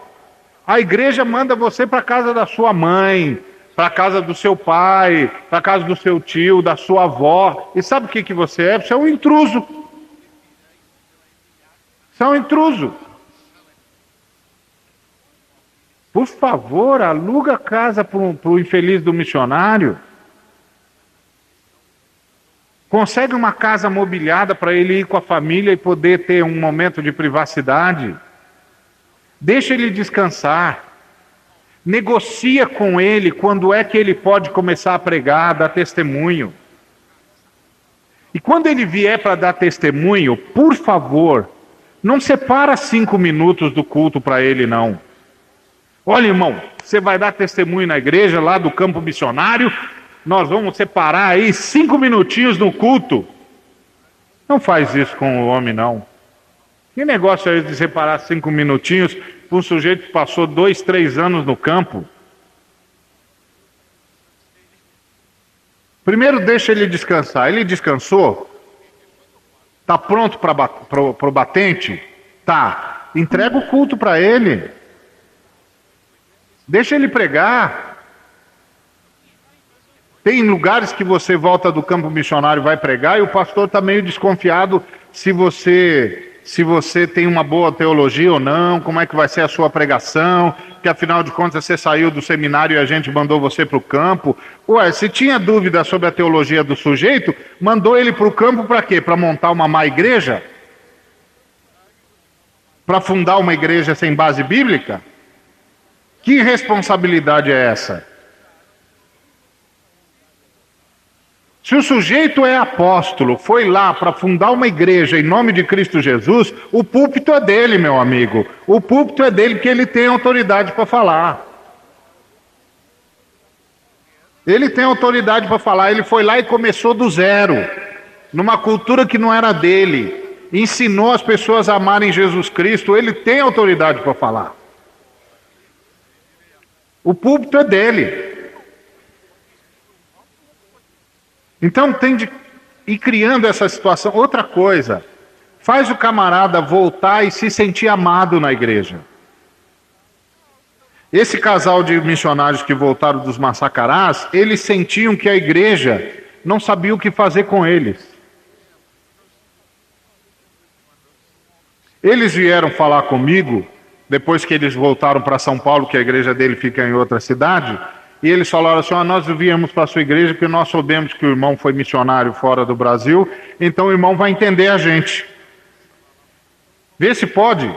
a igreja manda você para a casa da sua mãe, para a casa do seu pai, para a casa do seu tio, da sua avó. E sabe o que você é? Você é um intruso. Você é um intruso. Por favor, aluga a casa para o infeliz do missionário. Consegue uma casa mobiliada para ele ir com a família e poder ter um momento de privacidade. Deixa ele descansar. Negocia com ele quando é que ele pode começar a pregar, dar testemunho. E quando ele vier para dar testemunho, por favor, não separa 5 minutos do culto para ele, não. Olha, irmão, você vai dar testemunho na igreja, lá do campo missionário, nós vamos separar aí 5 minutinhos no culto. Não faz isso com o homem, não. Que negócio é esse de separar 5 minutinhos para um sujeito que passou 2, 3 anos no campo? Primeiro deixa ele descansar. Ele descansou? Está pronto para o batente? Tá. Entrega o culto para ele. Deixa ele pregar. Tem lugares que você volta do campo missionário e vai pregar e o pastor está meio desconfiado se você tem uma boa teologia ou não, como é que vai ser a sua pregação, que afinal de contas você saiu do seminário e a gente mandou você para o campo. Ué, se tinha dúvida sobre a teologia do sujeito, mandou ele para o campo para quê? Para montar uma má igreja? Para fundar uma igreja sem base bíblica? Que responsabilidade é essa? Se o sujeito é apóstolo, foi lá para fundar uma igreja em nome de Cristo Jesus, o púlpito é dele, meu amigo. O púlpito é dele porque ele tem autoridade para falar. Ele tem autoridade para falar. Ele foi lá e começou do zero, numa cultura que não era dele. Ensinou as pessoas a amarem Jesus Cristo. Ele tem autoridade para falar. O púlpito é dele. Então tem de ir criando essa situação. Outra coisa, faz o camarada voltar e se sentir amado na igreja. Esse casal de missionários que voltaram dos Maçacarás, eles sentiam que a igreja não sabia o que fazer com eles. Eles vieram falar comigo, depois que eles voltaram para São Paulo, que a igreja dele fica em outra cidade, e eles falaram assim: nós viemos para a sua igreja porque nós soubemos que o irmão foi missionário fora do Brasil, então o irmão vai entender a gente. Vê se pode.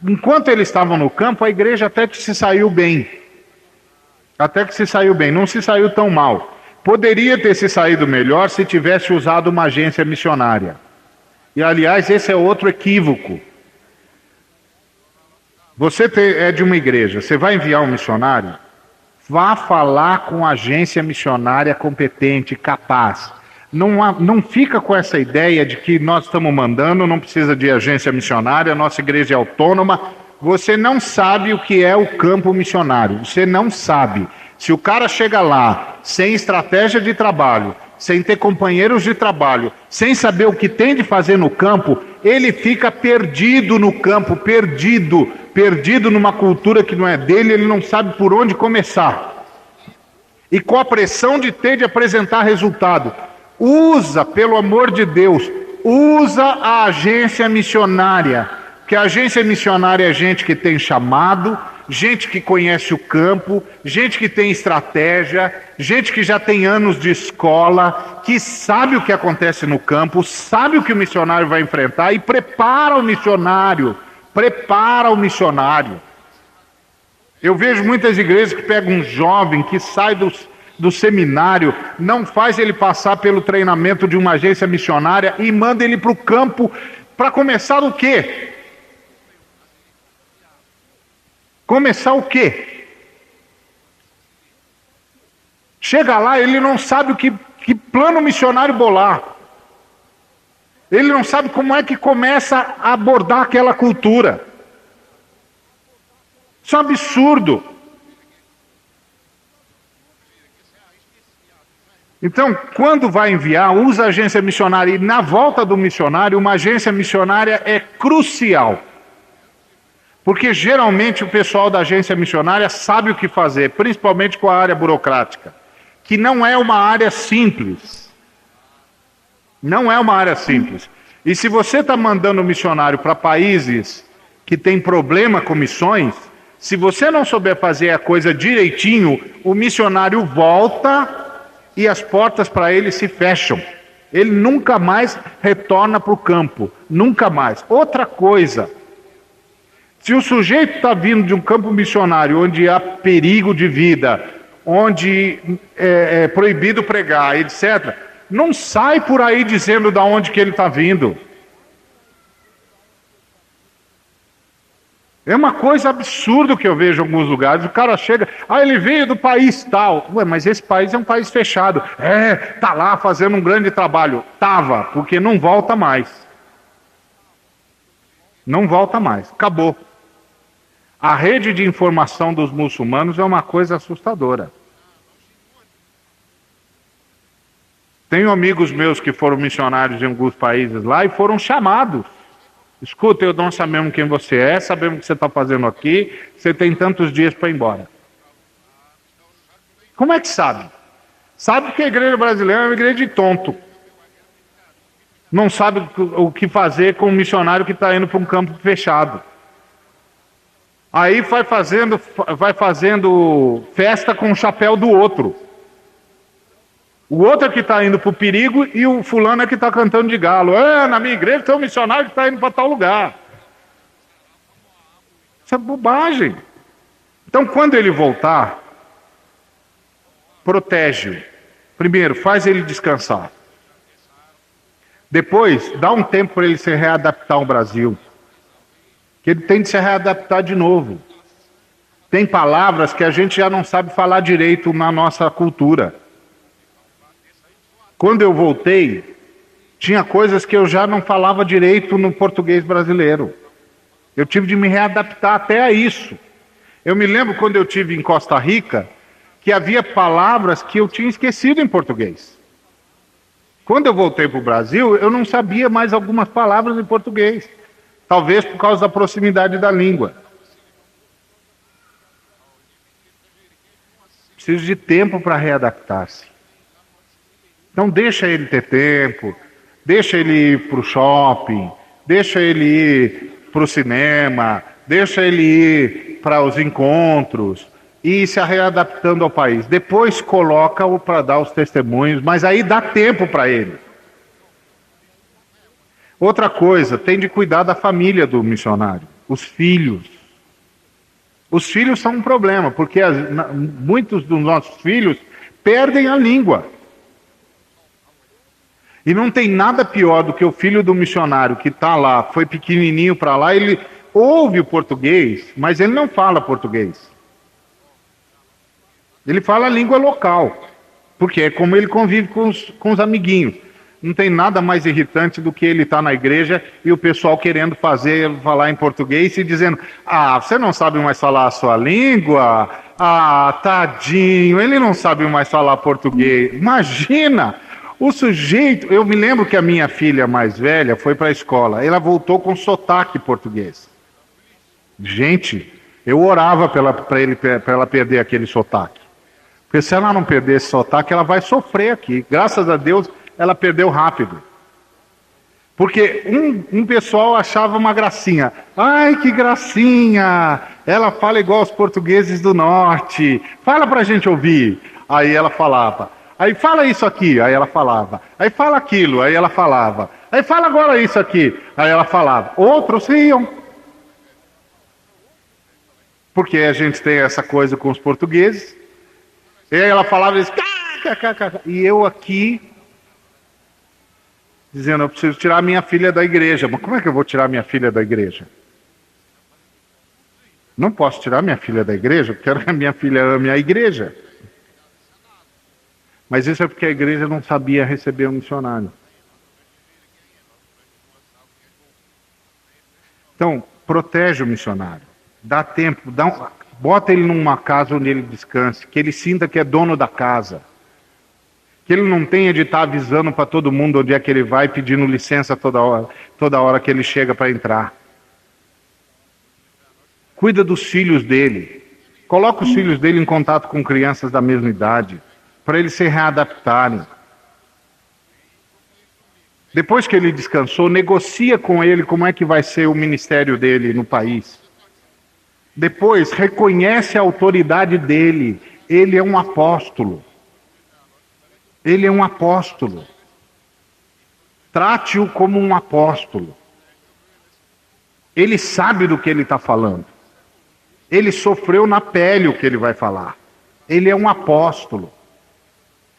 Enquanto eles estavam no campo, a igreja até que se saiu bem. Até que se saiu bem, não se saiu tão mal. Poderia ter se saído melhor se tivesse usado uma agência missionária. E, aliás, esse é outro equívoco. Você é de uma igreja, você vai enviar um missionário? Vá falar com a agência missionária competente, capaz. Não fica com essa ideia de que nós estamos mandando, não precisa de agência missionária, nossa igreja é autônoma. Você não sabe o que é o campo missionário, você não sabe. Se o cara chega lá sem estratégia de trabalho, sem ter companheiros de trabalho, sem saber o que tem de fazer no campo, ele fica perdido no campo, perdido numa cultura que não é dele, ele não sabe por onde começar. E com a pressão de ter de apresentar resultado, usa, pelo amor de Deus, usa a agência missionária, porque a agência missionária é gente que tem chamado, gente que conhece o campo, gente que tem estratégia, gente que já tem anos de escola, que sabe o que acontece no campo, sabe o que o missionário vai enfrentar e prepara o missionário. Eu vejo muitas igrejas que pegam um jovem que sai do seminário, não faz ele passar pelo treinamento de uma agência missionária e manda ele para o campo para começar o quê? Começar o quê? Chega lá, ele não sabe que plano missionário bolar. Ele não sabe como é que começa a abordar aquela cultura. Isso é um absurdo. Então, quando vai enviar, usa a agência missionária. E na volta do missionário, uma agência missionária é crucial. Porque geralmente o pessoal da agência missionária sabe o que fazer, principalmente com a área burocrática, que não é uma área simples. Não é uma área simples. E se você está mandando um missionário para países que têm problema com missões, se você não souber fazer a coisa direitinho, o missionário volta e as portas para ele se fecham. Ele nunca mais retorna para o campo. Nunca mais. Outra coisa. Se o sujeito está vindo de um campo missionário onde há perigo de vida, onde é proibido pregar, etc., não sai por aí dizendo de onde que ele está vindo. É uma coisa absurda que eu vejo em alguns lugares. O cara chega, ele veio do país tal. Ué, mas esse país é um país fechado. Está lá fazendo um grande trabalho. Estava, porque não volta mais. Não volta mais. Acabou. A rede de informação dos muçulmanos é uma coisa assustadora. Tenho amigos meus que foram missionários em alguns países lá e foram chamados. Escuta, nós sabemos quem você é, sabemos o que você está fazendo aqui, você tem tantos dias para ir embora. Como é que sabe? Sabe que a igreja brasileira é uma igreja de tonto. Não sabe o que fazer com um missionário que está indo para um campo fechado. Aí vai fazendo festa com o chapéu do outro. O outro é que está indo para o perigo e o fulano é que está cantando de galo. Na minha igreja tem um missionário que está indo para tal lugar. Isso é bobagem. Então, quando ele voltar, protege-o. Primeiro, faz ele descansar. Depois, dá um tempo para ele se readaptar ao Brasil. Que ele tem de se readaptar de novo. Tem palavras que a gente já não sabe falar direito na nossa cultura. Quando eu voltei, tinha coisas que eu já não falava direito no português brasileiro. Eu tive de me readaptar até a isso. Eu me lembro quando eu estive em Costa Rica, que havia palavras que eu tinha esquecido em português. Quando eu voltei para o Brasil, eu não sabia mais algumas palavras em português. Talvez por causa da proximidade da língua. Preciso de tempo para readaptar-se. Então deixa ele ter tempo, deixa ele ir para o shopping, deixa ele ir para o cinema, deixa ele ir para os encontros e ir se readaptando ao país. Depois coloca-o para dar os testemunhos, mas aí dá tempo para ele. Outra coisa, tem de cuidar da família do missionário, os filhos. Os filhos são um problema, porque muitos dos nossos filhos perdem a língua. E não tem nada pior do que o filho do missionário que está lá, foi pequenininho para lá, ele ouve o português, mas ele não fala português. Ele fala a língua local, porque é como ele convive com os amiguinhos. Não tem nada mais irritante do que ele estar na igreja e o pessoal querendo falar em português e dizendo: ah, você não sabe mais falar a sua língua? Ah, tadinho, ele não sabe mais falar português. Imagina, o sujeito... Eu me lembro que a minha filha mais velha foi para a escola, ela voltou com sotaque português. Gente, eu orava para ela perder aquele sotaque. Porque se ela não perder esse sotaque, ela vai sofrer aqui. Graças a Deus, ela perdeu rápido. Porque um pessoal achava uma gracinha. Ai, que gracinha! Ela fala igual os portugueses do norte. Fala pra gente ouvir. Aí ela falava. Aí fala isso aqui. Aí ela falava. Aí fala aquilo. Aí ela falava. Aí fala agora isso aqui. Aí ela falava. Outros riam. Porque a gente tem essa coisa com os portugueses. E aí ela falava isso. E eu aqui... dizendo: eu preciso tirar minha filha da igreja. Mas como é que eu vou tirar minha filha da igreja? Não posso tirar minha filha da igreja, porque quero que a minha filha ame a igreja. Mas isso é porque a igreja não sabia receber um missionário. Então, protege o missionário. Dá tempo, bota ele numa casa onde ele descanse, que ele sinta que é dono da casa. Que ele não tenha de estar avisando para todo mundo onde é que ele vai, pedindo licença toda hora que ele chega para entrar. Cuida dos filhos dele. Coloca os filhos dele em contato com crianças da mesma idade, para eles se readaptarem. Depois que ele descansou, negocia com ele como é que vai ser o ministério dele no país. Depois, reconhece a autoridade dele. Ele é um apóstolo. Ele é um apóstolo. Trate-o como um apóstolo. Ele sabe do que ele está falando. Ele sofreu na pele o que ele vai falar. Ele é um apóstolo.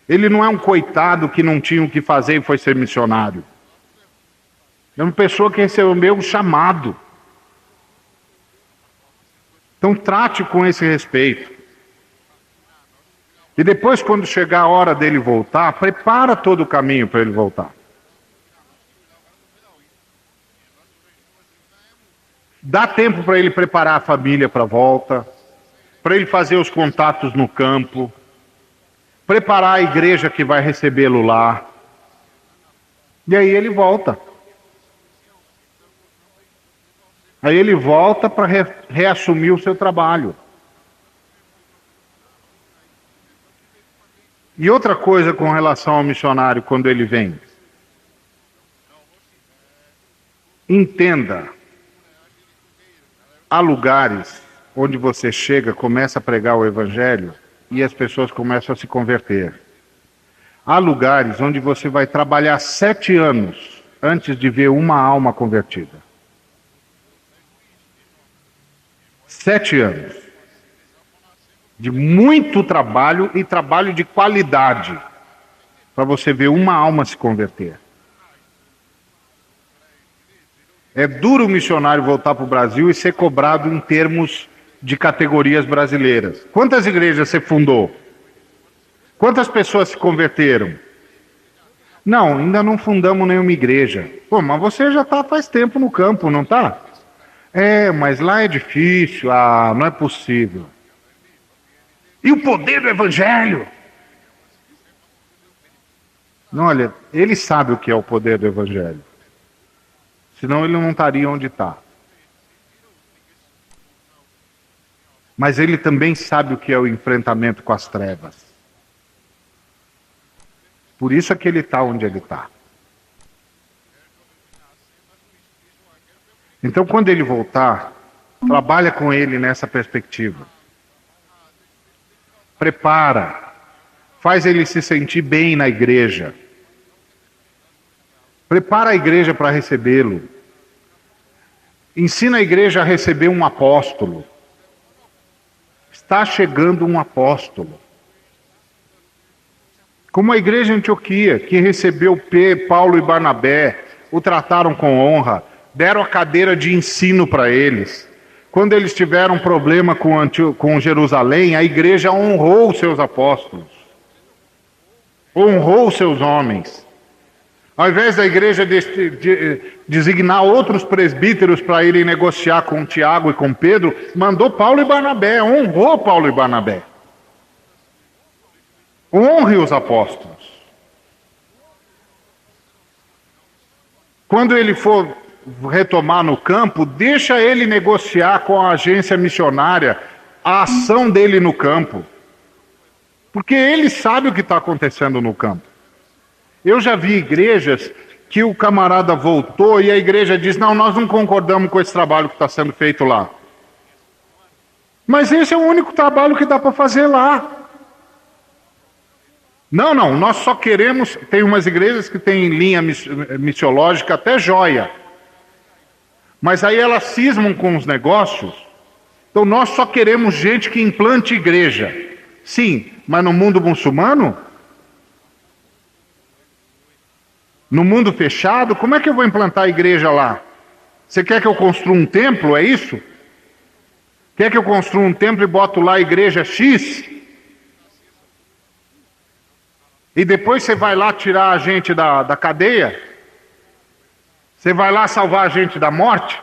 Ele não é um coitado que não tinha o que fazer e foi ser missionário. É uma pessoa que recebeu um chamado. Então trate com esse respeito. E depois, quando chegar a hora dele voltar, prepara todo o caminho para ele voltar. Dá tempo para ele preparar a família para a volta, para ele fazer os contatos no campo, preparar a igreja que vai recebê-lo lá. E aí ele volta. Aí ele volta para reassumir o seu trabalho. E outra coisa com relação ao missionário quando ele vem. Entenda, há lugares onde você chega, começa a pregar o evangelho e as pessoas começam a se converter. Há lugares onde você vai trabalhar 7 anos antes de ver uma alma convertida. 7 anos. De muito trabalho e trabalho de qualidade para você ver uma alma se converter. É duro o missionário voltar para o Brasil e ser cobrado em termos de categorias brasileiras. Quantas igrejas você fundou? Quantas pessoas se converteram? Não, ainda não fundamos nenhuma igreja. Pô, mas você já está faz tempo no campo, não está? É, mas lá é difícil, não é possível. E o poder do evangelho? Não, olha, ele sabe o que é o poder do evangelho. Senão ele não estaria onde está. Mas ele também sabe o que é o enfrentamento com as trevas. Por isso é que ele está onde ele está. Então, quando ele voltar, trabalha com ele nessa perspectiva. Prepara. Faz ele se sentir bem na igreja. Prepara a igreja para recebê-lo. Ensina a igreja a receber um apóstolo. Está chegando um apóstolo. Como a igreja em Antioquia, que recebeu Paulo e Barnabé, o trataram com honra, deram a cadeira de ensino para eles. Quando eles tiveram problema com Jerusalém, a igreja honrou seus apóstolos, honrou seus homens. Ao invés da igreja designar outros presbíteros para irem negociar com Tiago e com Pedro, mandou Paulo e Barnabé, honrou Paulo e Barnabé. Honre os apóstolos. Quando ele for retomar no campo, deixa ele negociar com a agência missionária a ação dele no campo. Porque ele sabe o que está acontecendo no campo. Eu já vi igrejas que o camarada voltou e a igreja diz, não, nós não concordamos com esse trabalho que está sendo feito lá. Mas esse é o único trabalho que dá para fazer lá. Não, nós só queremos... Tem umas igrejas que têm linha missiológica até joia. Mas aí elas cismam com os negócios. Então nós só queremos gente que implante igreja. Sim, mas no mundo muçulmano? No mundo fechado, como é que eu vou implantar a igreja lá? Você quer que eu construa um templo, é isso? Quer que eu construa um templo e boto lá a igreja X? E depois você vai lá tirar a gente da cadeia? Você vai lá salvar a gente da morte?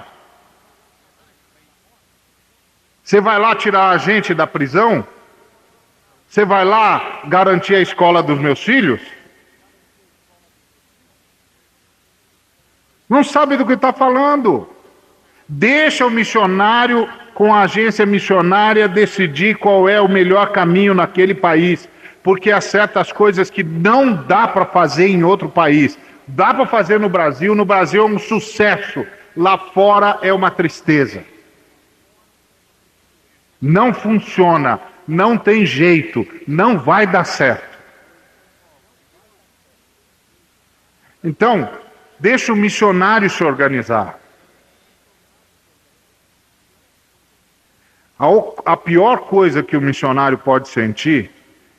Você vai lá tirar a gente da prisão? Você vai lá garantir a escola dos meus filhos? Não sabe do que está falando. Deixa o missionário com a agência missionária decidir qual é o melhor caminho naquele país. Porque há certas coisas que não dá para fazer em outro país. Dá para fazer no Brasil é um sucesso. Lá fora é uma tristeza. Não funciona, não tem jeito, não vai dar certo. Então, deixa o missionário se organizar. A pior coisa que o missionário pode sentir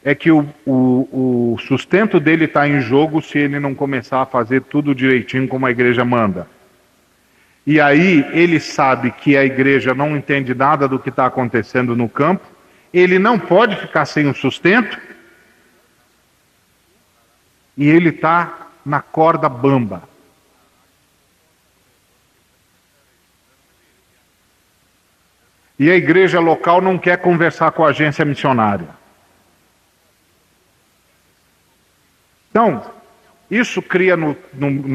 é que o sustento dele está em jogo se ele não começar a fazer tudo direitinho como a igreja manda. E aí ele sabe que a igreja não entende nada do que está acontecendo no campo, ele não pode ficar sem o sustento, e ele está na corda bamba. E a igreja local não quer conversar com a agência missionária. Então, isso cria no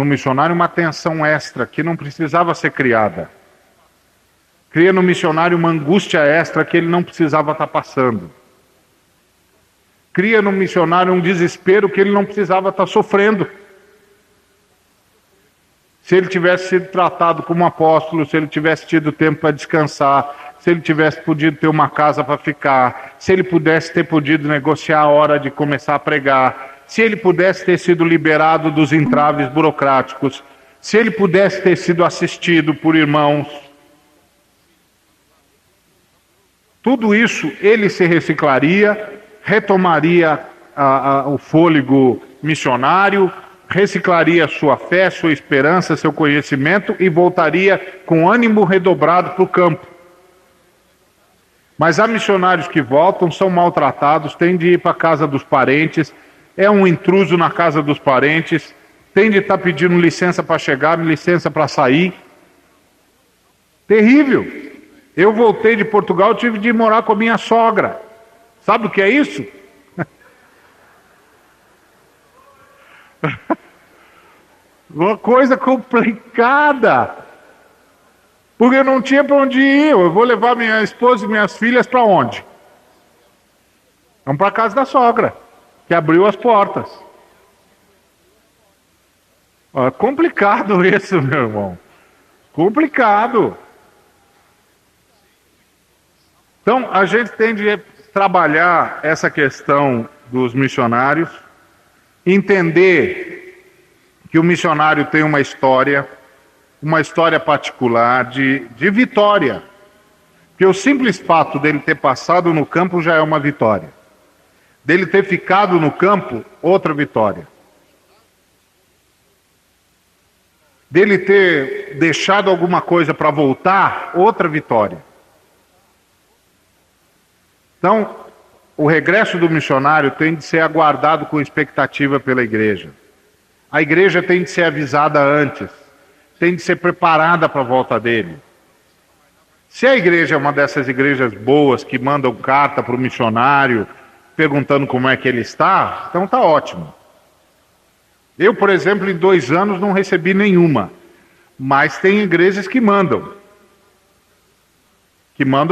missionário uma tensão extra que não precisava ser criada. Cria no missionário uma angústia extra que ele não precisava estar passando. Cria no missionário um desespero que ele não precisava estar sofrendo. Se ele tivesse sido tratado como apóstolo, se ele tivesse tido tempo para descansar, se ele tivesse podido ter uma casa para ficar, se ele pudesse ter podido negociar a hora de começar a pregar, se ele pudesse ter sido liberado dos entraves burocráticos, se ele pudesse ter sido assistido por irmãos, tudo isso ele se reciclaria, retomaria o fôlego missionário, reciclaria sua fé, sua esperança, seu conhecimento e voltaria com ânimo redobrado para o campo. Mas há missionários que voltam, são maltratados, têm de ir para a casa dos parentes, é um intruso na casa dos parentes, tem de estar pedindo licença para chegar, licença para sair. Terrível. Eu voltei de Portugal, tive de morar com a minha sogra. Sabe o que é isso? Uma coisa complicada. Porque eu não tinha para onde ir. Eu vou levar minha esposa e minhas filhas para onde? Vamos para a casa da sogra, que abriu as portas. Complicado isso, meu irmão. Complicado. Então, a gente tem de trabalhar essa questão dos missionários, entender que o missionário tem uma história particular de vitória. Porque o simples fato dele ter passado no campo já é uma vitória. Dele ter ficado no campo, outra vitória. Dele ter deixado alguma coisa para voltar, outra vitória. Então, o regresso do missionário tem de ser aguardado com expectativa pela igreja. A igreja tem de ser avisada antes, tem de ser preparada para a volta dele. Se a igreja é uma dessas igrejas boas que mandam carta para o missionário perguntando como é que ele está, então está ótimo. Eu, por exemplo, em 2 anos não recebi nenhuma, mas tem igrejas que mandam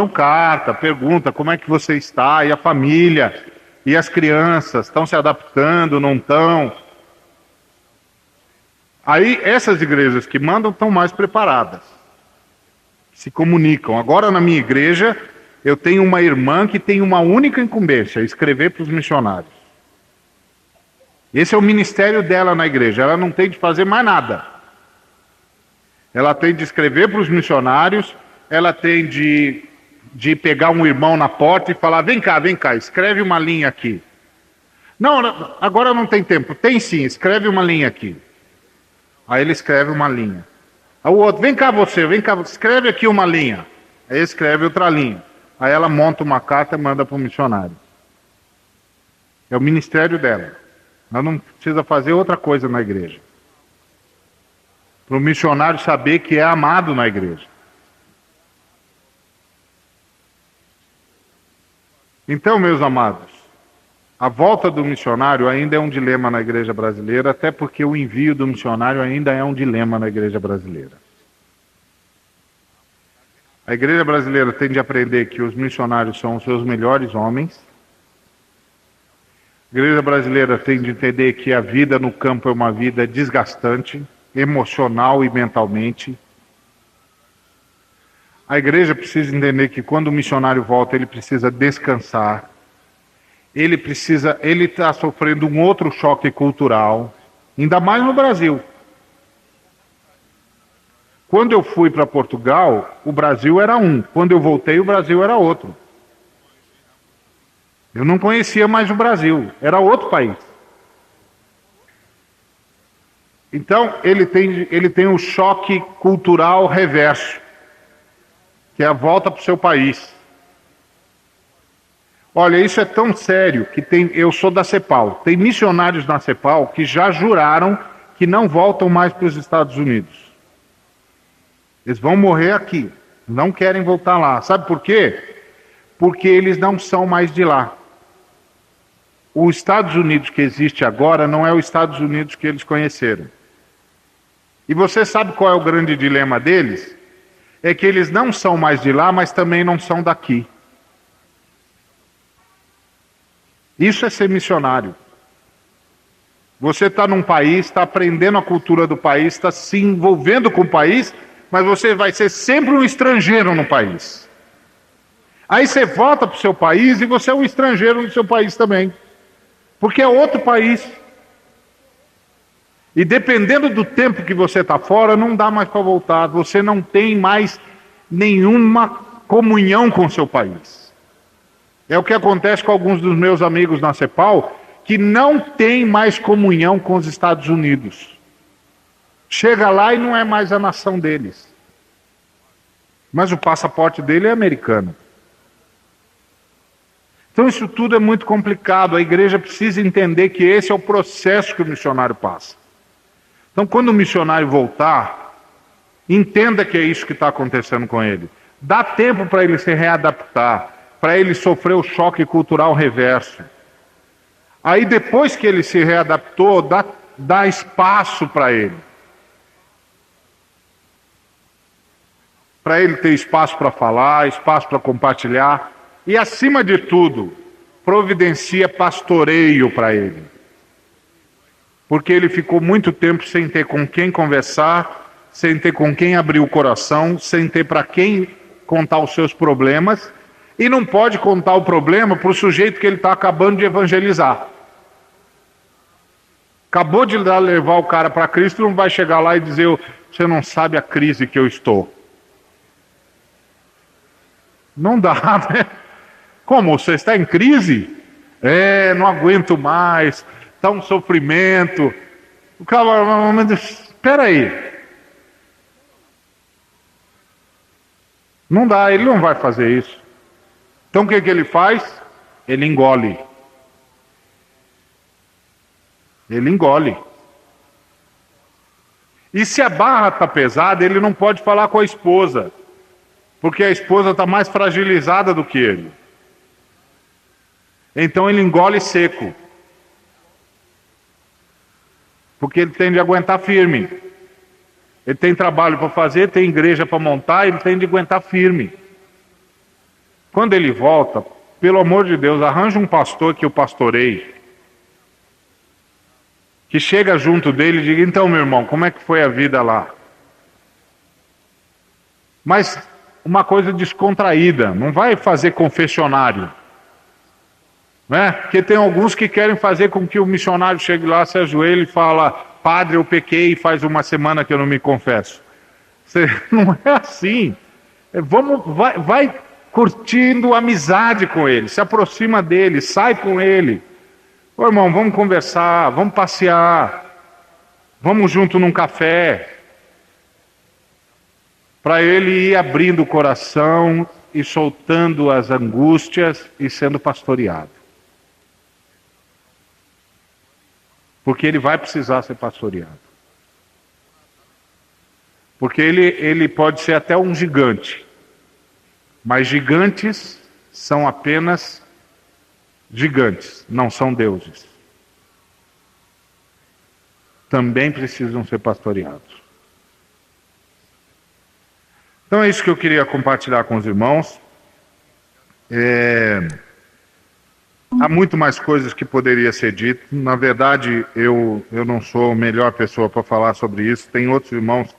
carta, pergunta como é que você está, e a família, e as crianças, estão se adaptando, não estão? Aí essas igrejas que mandam estão mais preparadas, se comunicam. Agora na minha igreja eu tenho uma irmã que tem uma única incumbência: escrever para os missionários. Esse é o ministério dela na igreja. Ela não tem de fazer mais nada. Ela tem de escrever para os missionários, ela tem de pegar um irmão na porta e falar: vem cá, escreve uma linha aqui. Não, agora não tem tempo. Tem sim, escreve uma linha aqui. Aí ele escreve uma linha. Aí o outro: vem cá você, escreve aqui uma linha. Aí ele escreve outra linha. Aí ela monta uma carta e manda para o missionário. É o ministério dela. Ela não precisa fazer outra coisa na igreja. Para o missionário saber que é amado na igreja. Então, meus amados, a volta do missionário ainda é um dilema na igreja brasileira, até porque o envio do missionário ainda é um dilema na igreja brasileira. A igreja brasileira tem de aprender que os missionários são os seus melhores homens. A igreja brasileira tem de entender que a vida no campo é uma vida desgastante, emocional e mentalmente. A igreja precisa entender que quando o missionário volta, ele precisa descansar. Ele está sofrendo um outro choque cultural, ainda mais no Brasil. Quando eu fui para Portugal, o Brasil era um. Quando eu voltei, o Brasil era outro. Eu não conhecia mais o Brasil, era outro país. Então, ele tem um choque cultural reverso, que é a volta para o seu país. Olha, isso é tão sério que eu sou da CEPAL. Tem missionários na CEPAL que já juraram que não voltam mais para os Estados Unidos. Eles vão morrer aqui, não querem voltar lá. Sabe por quê? Porque eles não são mais de lá. Os Estados Unidos que existe agora não é os Estados Unidos que eles conheceram. E você sabe qual é o grande dilema deles? É que eles não são mais de lá, mas também não são daqui. Isso é ser missionário. Você está num país, está aprendendo a cultura do país, está se envolvendo com o país, mas você vai ser sempre um estrangeiro no país. Aí você volta para o seu país e você é um estrangeiro no seu país também. Porque é outro país. E dependendo do tempo que você está fora, não dá mais para voltar. Você não tem mais nenhuma comunhão com o seu país. É o que acontece com alguns dos meus amigos na CEPAL, que não tem mais comunhão com os Estados Unidos. Chega lá e não é mais a nação deles. Mas o passaporte dele é americano. Então isso tudo é muito complicado. A igreja precisa entender que esse é o processo que o missionário passa. Então quando o missionário voltar, entenda que é isso que está acontecendo com ele. Dá tempo para ele se readaptar, para ele sofrer o choque cultural reverso. Aí depois que ele se readaptou, dá espaço para ele. Para ele ter espaço para falar, espaço para compartilhar. E acima de tudo, providencia pastoreio para ele. Porque ele ficou muito tempo sem ter com quem conversar, sem ter com quem abrir o coração, sem ter para quem contar os seus problemas. E não pode contar o problema para o sujeito que ele está acabando de evangelizar. Acabou de levar o cara para Cristo, não vai chegar lá e dizer: você não sabe a crise que eu estou. Não dá, né? Como? Você está em crise? Não aguento mais, está um sofrimento. O cara, mas espera aí. Não dá, ele não vai fazer isso. Então o que ele faz? Ele engole. Ele engole. E se a barra está pesada, ele não pode falar com a esposa, porque a esposa está mais fragilizada do que ele. Então ele engole seco, porque ele tem de aguentar firme. Ele tem trabalho para fazer, tem igreja para montar, ele tem de aguentar firme. Quando ele volta, pelo amor de Deus, arranja um pastor que eu pastorei, que chega junto dele e diga: então, meu irmão, como é que foi a vida lá? Mas uma coisa descontraída, não vai fazer confessionário, né? Porque tem alguns que querem fazer com que o missionário chegue lá, se ajoelhe e fala: padre, eu pequei, faz uma semana que eu não me confesso. Não é assim. Vai curtindo amizade com ele, se aproxima dele, sai com ele. Ô irmão, vamos conversar, vamos passear, vamos junto num café, para ele ir abrindo o coração e soltando as angústias e sendo pastoreado. Porque ele vai precisar ser pastoreado. Porque ele pode ser até um gigante, mas gigantes são apenas gigantes, não são deuses. Também precisam ser pastoreados. Então é isso que eu queria compartilhar com os irmãos. Há muito mais coisas que poderia ser dito. Na verdade, eu não sou a melhor pessoa para falar sobre isso. Tem outros irmãos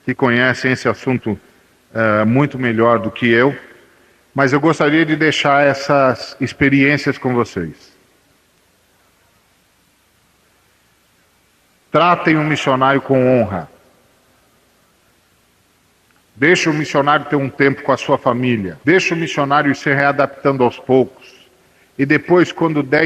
que conhecem esse assunto muito melhor do que eu. Mas eu gostaria de deixar essas experiências com vocês. Tratem um missionário com honra. Deixe o missionário ter um tempo com a sua família. Deixe o missionário ir se readaptando aos poucos. E depois, quando der